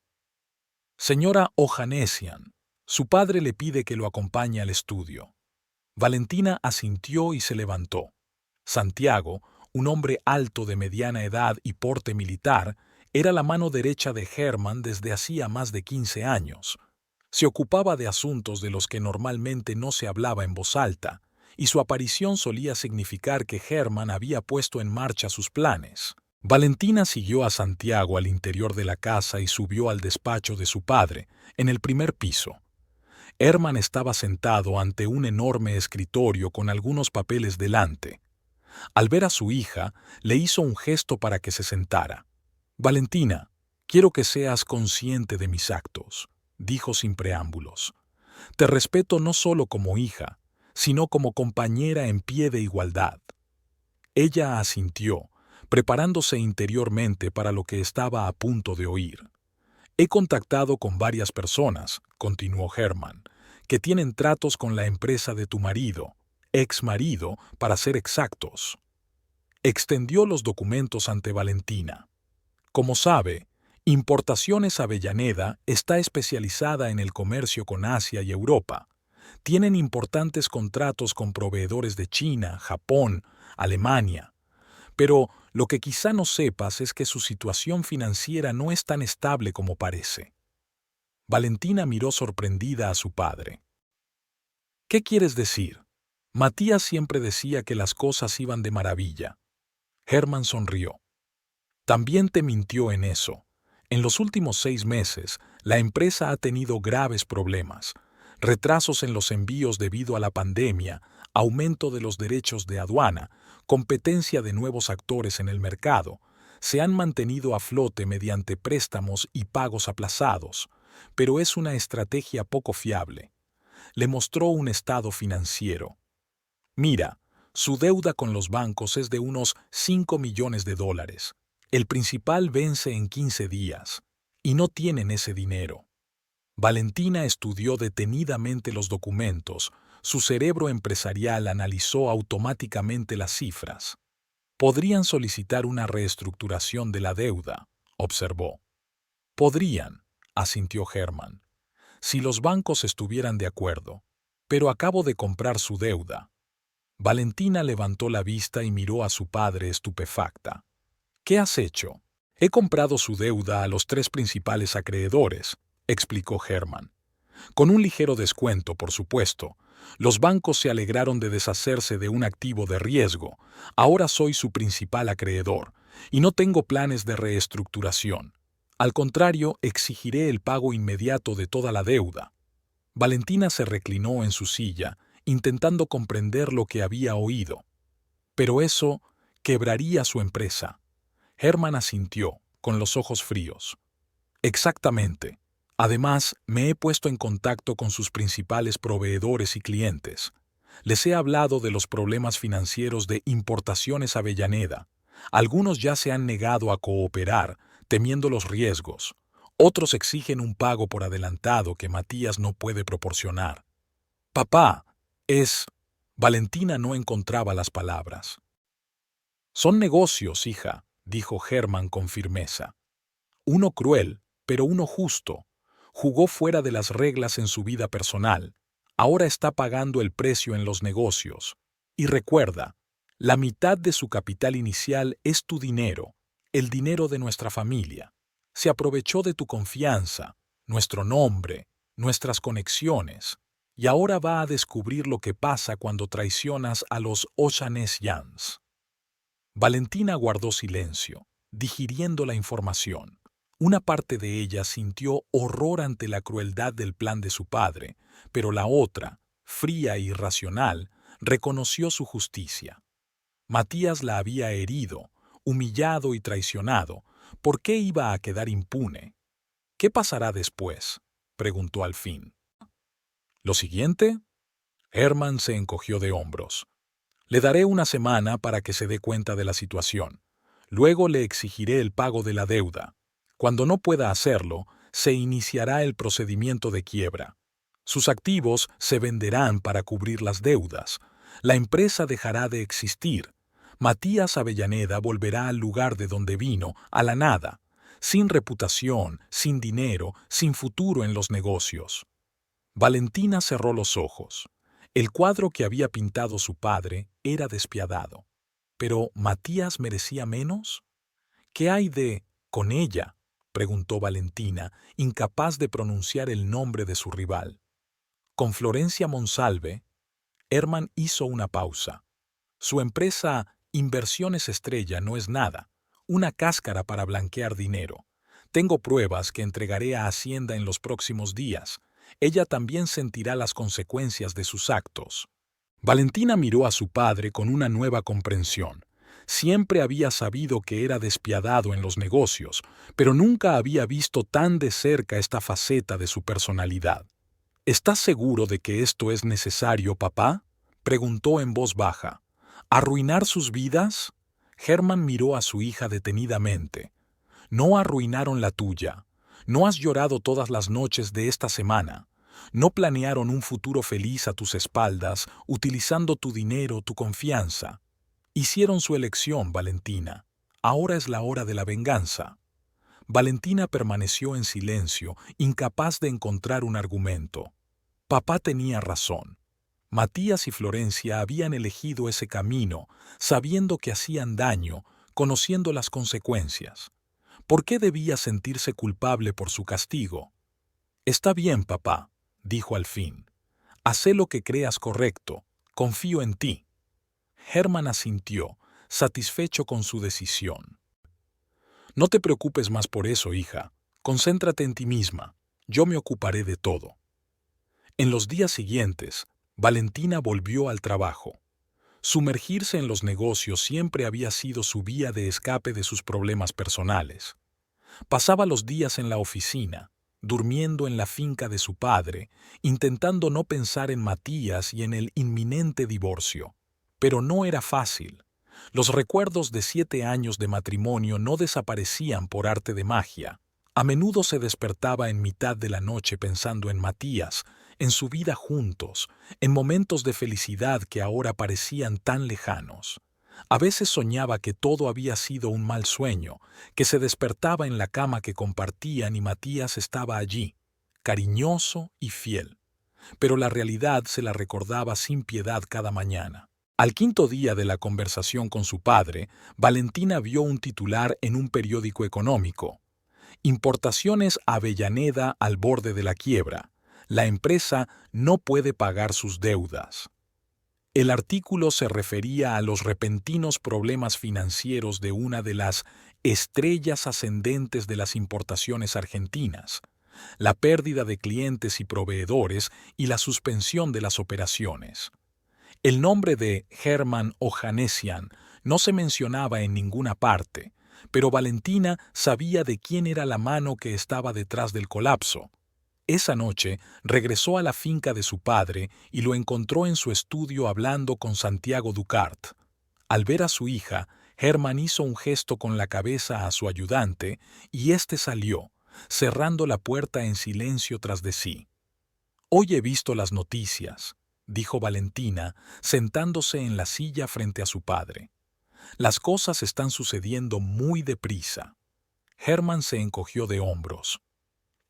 Señora Ojanesian, su padre le pide que lo acompañe al estudio. Valentina asintió y se levantó. Santiago, un hombre alto de mediana edad y porte militar, era la mano derecha de Hermann desde hacía más de 15 años. Se ocupaba de asuntos de los que normalmente no se hablaba en voz alta, y su aparición solía significar que Hermann había puesto en marcha sus planes. Valentina siguió a Santiago al interior de la casa y subió al despacho de su padre, en el primer piso. Hermann estaba sentado ante un enorme escritorio con algunos papeles delante. Al ver a su hija, le hizo un gesto para que se sentara. «Valentina, quiero que seas consciente de mis actos», dijo sin preámbulos. «Te respeto no solo como hija, sino como compañera en pie de igualdad». Ella asintió, preparándose interiormente para lo que estaba a punto de oír. «He contactado con varias personas», continuó Hermann, «que tienen tratos con la empresa de tu marido, ex marido, para ser exactos». Extendió los documentos ante Valentina. Como sabe, Importaciones Avellaneda está especializada en el comercio con Asia y Europa. Tienen importantes contratos con proveedores de China, Japón, Alemania. Pero lo que quizá no sepas es que su situación financiera no es tan estable como parece. Valentina miró sorprendida a su padre. «¿Qué quieres decir?» Matías siempre decía que las cosas iban de maravilla. Hermann sonrió. «También te mintió en eso. En los últimos 6 meses, la empresa ha tenido graves problemas. Retrasos en los envíos debido a la pandemia, aumento de los derechos de aduana, competencia de nuevos actores en el mercado. Se han mantenido a flote mediante préstamos y pagos aplazados, pero es una estrategia poco fiable». Le mostró un estado financiero. «Mira, su deuda con los bancos es de unos $5 millones. El principal vence en 15 días, y no tienen ese dinero». Valentina estudió detenidamente los documentos. Su cerebro empresarial analizó automáticamente las cifras. «Podrían solicitar una reestructuración de la deuda», observó. «Podrían», asintió Hermann, «si los bancos estuvieran de acuerdo. Pero acabo de comprar su deuda». Valentina levantó la vista y miró a su padre estupefacta. «¿Qué has hecho?» «He comprado su deuda a los 3 principales acreedores», explicó Hermann. «Con un ligero descuento, por supuesto. Los bancos se alegraron de deshacerse de un activo de riesgo. Ahora soy su principal acreedor, y no tengo planes de reestructuración. Al contrario, exigiré el pago inmediato de toda la deuda». Valentina se reclinó en su silla, intentando comprender lo que había oído. «Pero eso quebraría su empresa». Hermann asintió, con los ojos fríos. «Exactamente. Además, me he puesto en contacto con sus principales proveedores y clientes. Les he hablado de los problemas financieros de Importaciones Avellaneda. Algunos ya se han negado a cooperar, temiendo los riesgos. Otros exigen un pago por adelantado que Matías no puede proporcionar». «Papá, es...» Valentina no encontraba las palabras. «Son negocios, hija», dijo Hermann con firmeza. Uno cruel, pero uno justo. Jugó fuera de las reglas en su vida personal. Ahora está pagando el precio en los negocios. Y recuerda, la mitad de su capital inicial es tu dinero, el dinero de nuestra familia. Se aprovechó de tu confianza, nuestro nombre, nuestras conexiones, y ahora va a descubrir lo que pasa cuando traicionas a los Ochanesjans. Valentina guardó silencio, digiriendo la información. Una parte de ella sintió horror ante la crueldad del plan de su padre, pero la otra, fría y racional, reconoció su justicia. Matías la había herido, humillado y traicionado. ¿Por qué iba a quedar impune? ¿Qué pasará después?, preguntó al fin. ¿Lo siguiente? Hermann se encogió de hombros. Le daré una semana para que se dé cuenta de la situación. Luego le exigiré el pago de la deuda. Cuando no pueda hacerlo, se iniciará el procedimiento de quiebra. Sus activos se venderán para cubrir las deudas. La empresa dejará de existir. Matías Avellaneda volverá al lugar de donde vino, a la nada, sin reputación, sin dinero, sin futuro en los negocios. Valentina cerró los ojos. El cuadro que había pintado su padre era despiadado. ¿Pero Matías merecía menos? ¿Qué hay de con ella?, preguntó Valentina, incapaz de pronunciar el nombre de su rival. Con Florencia Monsalve. Hermann hizo una pausa. Su empresa Inversiones Estrella no es nada, una cáscara para blanquear dinero. Tengo pruebas que entregaré a Hacienda en los próximos días. Ella también sentirá las consecuencias de sus actos. Valentina miró a su padre con una nueva comprensión. Siempre había sabido que era despiadado en los negocios, pero nunca había visto tan de cerca esta faceta de su personalidad. ¿Estás seguro de que esto es necesario, papá?, preguntó en voz baja. ¿Arruinar sus vidas? Hermann miró a su hija detenidamente. No arruinaron la tuya. No has llorado todas las noches de esta semana. No planearon un futuro feliz a tus espaldas, utilizando tu dinero, tu confianza. Hicieron su elección, Valentina. Ahora es la hora de la venganza. Valentina permaneció en silencio, incapaz de encontrar un argumento. Papá tenía razón. Matías y Florencia habían elegido ese camino, sabiendo que hacían daño, conociendo las consecuencias. ¿Por qué debía sentirse culpable por su castigo? Está bien, papá, dijo al fin. Hacé lo que creas correcto. Confío en ti. Hermann asintió, satisfecho con su decisión. No te preocupes más por eso, hija. Concéntrate en ti misma. Yo me ocuparé de todo. En los días siguientes, Valentina volvió al trabajo. Sumergirse en los negocios siempre había sido su vía de escape de sus problemas personales. Pasaba los días en la oficina, durmiendo en la finca de su padre, intentando no pensar en Matías y en el inminente divorcio. Pero no era fácil. Los recuerdos de 7 años de matrimonio no desaparecían por arte de magia. A menudo se despertaba en mitad de la noche pensando en Matías, en su vida juntos, en momentos de felicidad que ahora parecían tan lejanos. A veces soñaba que todo había sido un mal sueño, que se despertaba en la cama que compartían y Matías estaba allí, cariñoso y fiel. Pero la realidad se la recordaba sin piedad cada mañana. Al quinto día de la conversación con su padre, Valentina vio un titular en un periódico económico. Importaciones Avellaneda al borde de la quiebra. La empresa no puede pagar sus deudas. El artículo se refería a los repentinos problemas financieros de una de las estrellas ascendentes de las importaciones argentinas, la pérdida de clientes y proveedores y la suspensión de las operaciones. El nombre de Hermann Ohanessian no se mencionaba en ninguna parte, pero Valentina sabía de quién era la mano que estaba detrás del colapso. Esa noche regresó a la finca de su padre y lo encontró en su estudio hablando con Santiago Ducart. Al ver a su hija, Hermann hizo un gesto con la cabeza a su ayudante y éste salió, cerrando la puerta en silencio tras de sí. «Hoy he visto las noticias», dijo Valentina, sentándose en la silla frente a su padre. Las cosas están sucediendo muy deprisa. Hermann se encogió de hombros.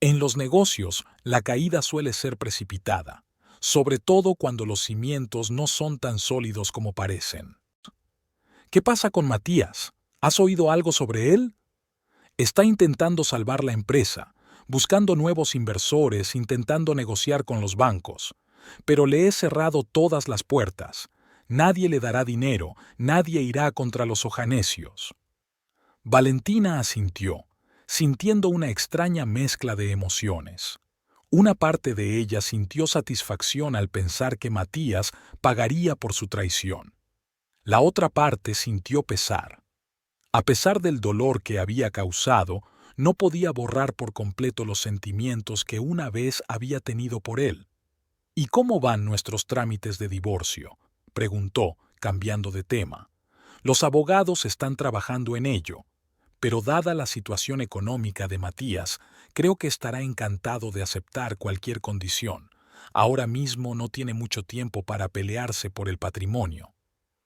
En los negocios, la caída suele ser precipitada, sobre todo cuando los cimientos no son tan sólidos como parecen. ¿Qué pasa con Matías? ¿Has oído algo sobre él? Está intentando salvar la empresa, buscando nuevos inversores, intentando negociar con los bancos. Pero le he cerrado todas las puertas. Nadie le dará dinero, nadie irá contra los ojanesios. Valentina asintió, sintiendo una extraña mezcla de emociones. Una parte de ella sintió satisfacción al pensar que Matías pagaría por su traición. La otra parte sintió pesar. A pesar del dolor que había causado, no podía borrar por completo los sentimientos que una vez había tenido por él. ¿Y cómo van nuestros trámites de divorcio?, preguntó, cambiando de tema. Los abogados están trabajando en ello, pero dada la situación económica de Matías, creo que estará encantado de aceptar cualquier condición. Ahora mismo no tiene mucho tiempo para pelearse por el patrimonio.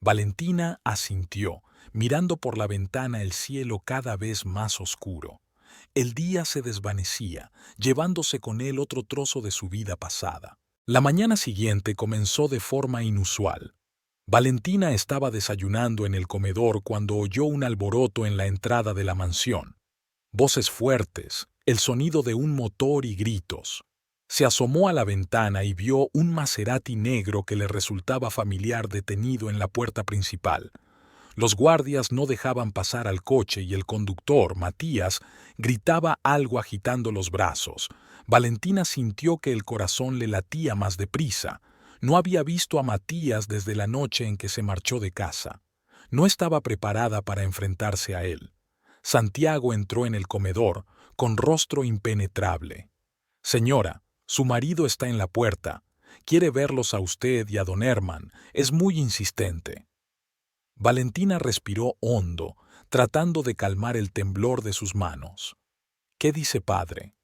Valentina asintió, mirando por la ventana el cielo cada vez más oscuro. El día se desvanecía, llevándose con él otro trozo de su vida pasada. La mañana siguiente comenzó de forma inusual. Valentina estaba desayunando en el comedor cuando oyó un alboroto en la entrada de la mansión. Voces fuertes, el sonido de un motor y gritos. Se asomó a la ventana y vio un Maserati negro que le resultaba familiar detenido en la puerta principal. Los guardias no dejaban pasar al coche y el conductor, Matías, gritaba algo agitando los brazos. Valentina sintió que el corazón le latía más deprisa. No había visto a Matías desde la noche en que se marchó de casa. No estaba preparada para enfrentarse a él. Santiago entró en el comedor, con rostro impenetrable. «Señora, su marido está en la puerta. Quiere verlos a usted y a don Hermann. Es muy insistente». Valentina respiró hondo, tratando de calmar el temblor de sus manos. «¿Qué dice padre?»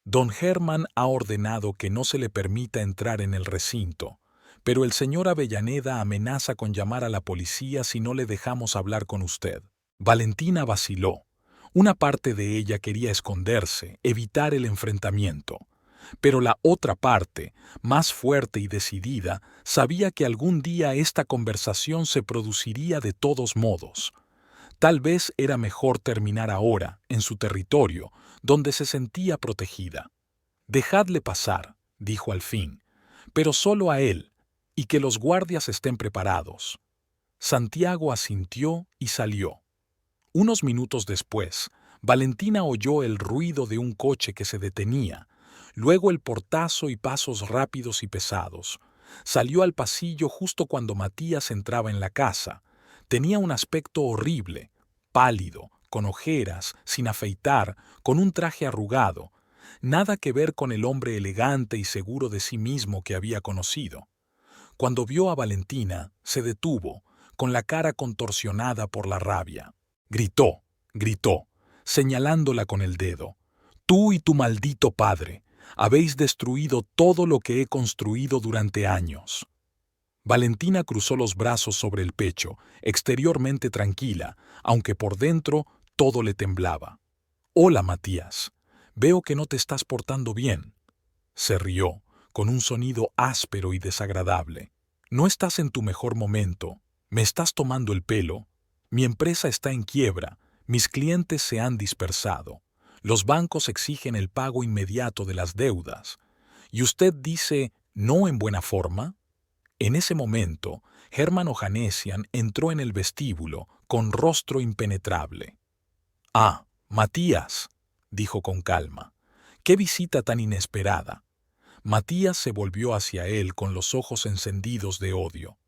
Don Hermann ha ordenado que no se le permita entrar en el recinto, pero el señor Avellaneda amenaza con llamar a la policía si no le dejamos hablar con usted. Valentina vaciló. Una parte de ella quería esconderse, evitar el enfrentamiento, pero la otra parte, más fuerte y decidida, sabía que algún día esta conversación se produciría de todos modos. Tal vez era mejor terminar ahora, en su territorio, donde se sentía protegida. «Dejadle pasar», dijo al fin, «pero solo a él, y que los guardias estén preparados». Santiago asintió y salió. Unos minutos después, Valentina oyó el ruido de un coche que se detenía, luego el portazo y pasos rápidos y pesados. Salió al pasillo justo cuando Matías entraba en la casa. Tenía un aspecto horrible, pálido, con ojeras, sin afeitar, con un traje arrugado. Nada que ver con el hombre elegante y seguro de sí mismo que había conocido. Cuando vio a Valentina, se detuvo, con la cara contorsionada por la rabia. Gritó, señalándola con el dedo. «Tú y tu maldito padre habéis destruido todo lo que he construido durante años». Valentina cruzó los brazos sobre el pecho, exteriormente tranquila, aunque por dentro todo le temblaba. «Hola, Matías. Veo que no te estás portando bien». Se rió, con un sonido áspero y desagradable. «No estás en tu mejor momento. Me estás tomando el pelo. Mi empresa está en quiebra. Mis clientes se han dispersado. Los bancos exigen el pago inmediato de las deudas. Y usted dice, ¿no en buena forma?». En ese momento, Hermann Ojanesian entró en el vestíbulo, con rostro impenetrable. «Ah, Matías», dijo con calma. «Qué visita tan inesperada». Matías se volvió hacia él con los ojos encendidos de odio.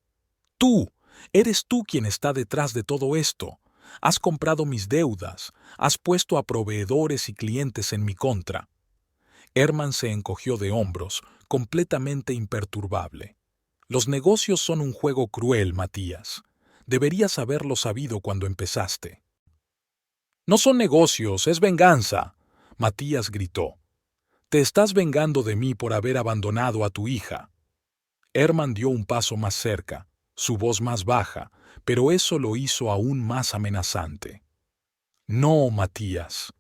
«Tú, eres tú quien está detrás de todo esto. Has comprado mis deudas, has puesto a proveedores y clientes en mi contra». Hermann se encogió de hombros, completamente imperturbable. «Los negocios son un juego cruel, Matías. Deberías haberlo sabido cuando empezaste». «No son negocios, es venganza», Matías gritó. «Te estás vengando de mí por haber abandonado a tu hija». Hermann dio un paso más cerca, su voz más baja, pero eso lo hizo aún más amenazante. No, Matías,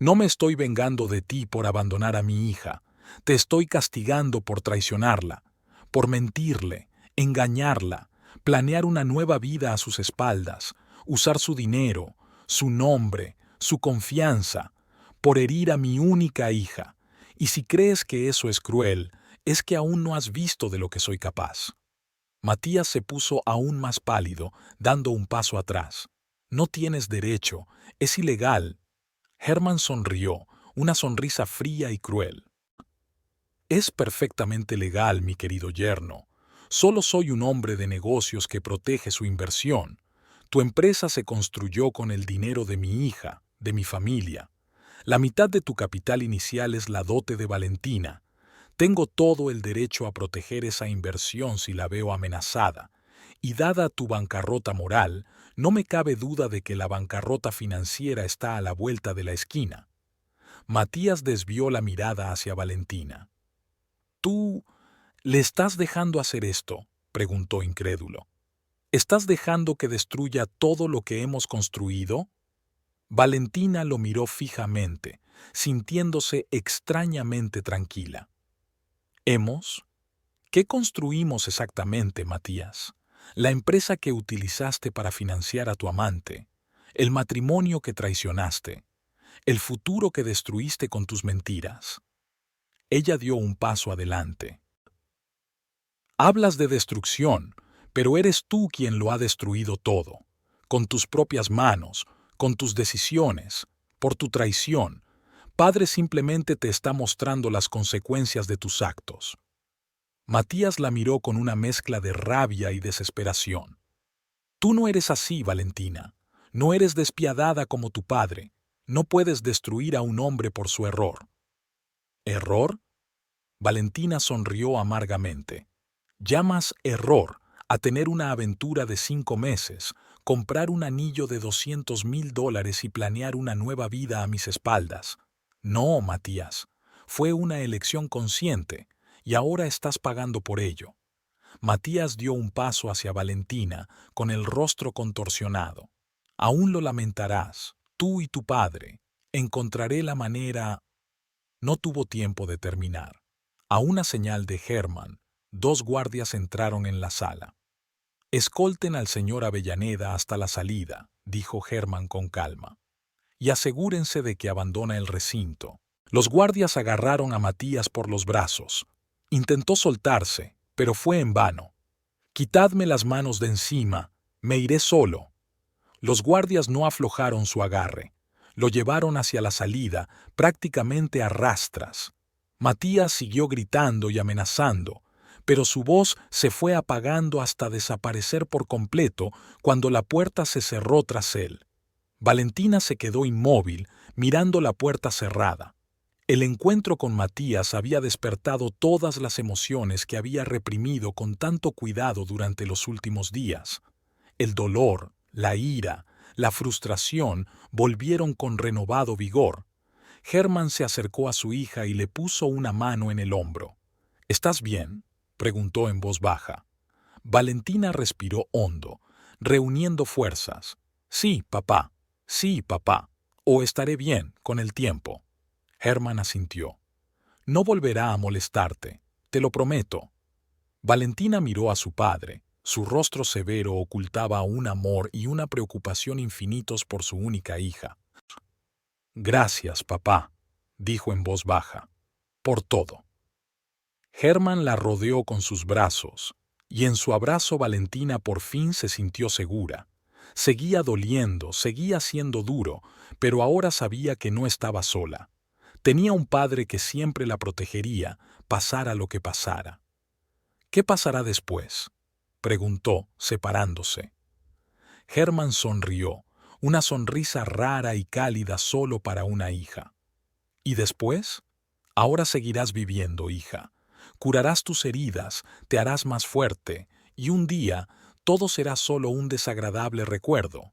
no me estoy vengando de ti por abandonar a mi hija, te estoy castigando por traicionarla, por mentirle, engañarla, planear una nueva vida a sus espaldas, usar su dinero, su nombre, su confianza, por herir a mi única hija. Y si crees que eso es cruel, es que aún no has visto de lo que soy capaz. Matías se puso aún más pálido, dando un paso atrás. No tienes derecho, es ilegal. Hermann sonrió, una sonrisa fría y cruel. Es perfectamente legal, mi querido yerno. Solo soy un hombre de negocios que protege su inversión. Tu empresa se construyó con el dinero de mi hija, de mi familia. La mitad de tu capital inicial es la dote de Valentina. Tengo todo el derecho a proteger esa inversión si la veo amenazada. Y dada tu bancarrota moral, no me cabe duda de que la bancarrota financiera está a la vuelta de la esquina. Matías desvió la mirada hacia Valentina. ¿Tú le estás dejando hacer esto?, preguntó incrédulo. ¿Estás dejando que destruya todo lo que hemos construido? Valentina lo miró fijamente, sintiéndose extrañamente tranquila. ¿Hemos? ¿Qué construimos exactamente, Matías? La empresa que utilizaste para financiar a tu amante, el matrimonio que traicionaste, el futuro que destruiste con tus mentiras. Ella dio un paso adelante. Hablas de destrucción, pero eres tú quien lo ha destruido todo, con tus propias manos, con tus decisiones, por tu traición. Padre simplemente te está mostrando las consecuencias de tus actos. Matías la miró con una mezcla de rabia y desesperación. Tú no eres así, Valentina. No eres despiadada como tu padre. No puedes destruir a un hombre por su error. ¿Error? Valentina sonrió amargamente. ¿Llamas error a tener una aventura de 5 meses, comprar un anillo de $200,000 y planear una nueva vida a mis espaldas? No, Matías. Fue una elección consciente, y ahora estás pagando por ello. Matías dio un paso hacia Valentina, con el rostro contorsionado. Aún lo lamentarás, tú y tu padre. Encontraré la manera. No tuvo tiempo de terminar. A una señal de Hermann, 2 guardias entraron en la sala. Escolten al señor Avellaneda hasta la salida, dijo Hermann con calma. Y asegúrense de que abandona el recinto. Los guardias agarraron a Matías por los brazos. Intentó soltarse, pero fue en vano. Quitadme las manos de encima, me iré solo. Los guardias no aflojaron su agarre. Lo llevaron hacia la salida, prácticamente a rastras. Matías siguió gritando y amenazando, pero su voz se fue apagando hasta desaparecer por completo cuando la puerta se cerró tras él. Valentina se quedó inmóvil, mirando la puerta cerrada. El encuentro con Matías había despertado todas las emociones que había reprimido con tanto cuidado durante los últimos días. El dolor, la ira, la frustración volvieron con renovado vigor. Hermann se acercó a su hija y le puso una mano en el hombro. ¿Estás bien?, preguntó en voz baja. Valentina respiró hondo, reuniendo fuerzas. Sí, papá, o estaré bien con el tiempo. Hermann asintió. No volverá a molestarte, te lo prometo. Valentina miró a su padre. Su rostro severo ocultaba un amor y una preocupación infinitos por su única hija. Gracias, papá, dijo en voz baja, por todo. Hermann la rodeó con sus brazos, y en su abrazo Valentina por fin se sintió segura. Seguía doliendo, seguía siendo duro, pero ahora sabía que no estaba sola. Tenía un padre que siempre la protegería, pasara lo que pasara. ¿Qué pasará después?, preguntó, separándose. Hermann sonrió, una sonrisa rara y cálida solo para una hija. ¿Y después? Ahora seguirás viviendo, hija. Curarás tus heridas, te harás más fuerte, y un día todo será solo un desagradable recuerdo.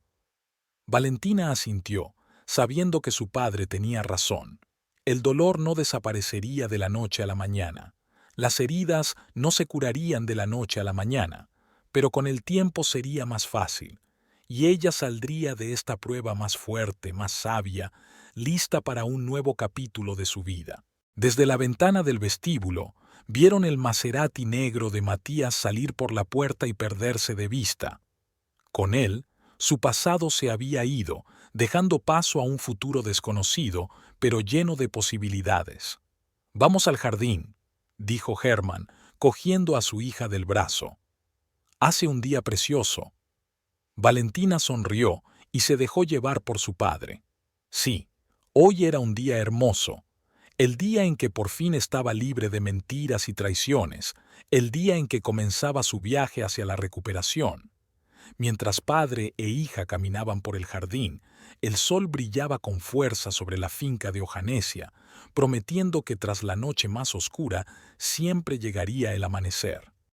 Valentina asintió, sabiendo que su padre tenía razón. El dolor no desaparecería de la noche a la mañana. Las heridas no se curarían de la noche a la mañana, pero con el tiempo sería más fácil, y ella saldría de esta prueba más fuerte, más sabia, lista para un nuevo capítulo de su vida. Desde la ventana del vestíbulo, vieron el Maserati negro de Matías salir por la puerta y perderse de vista. Con él, su pasado se había ido, dejando paso a un futuro desconocido, pero lleno de posibilidades. «Vamos al jardín», dijo Hermann, cogiendo a su hija del brazo. «Hace un día precioso». Valentina sonrió y se dejó llevar por su padre. Sí, hoy era un día hermoso, el día en que por fin estaba libre de mentiras y traiciones, el día en que comenzaba su viaje hacia la recuperación. Mientras padre e hija caminaban por el jardín, el sol brillaba con fuerza sobre la finca de Ojanesia, prometiendo que tras la noche más oscura siempre llegaría el amanecer.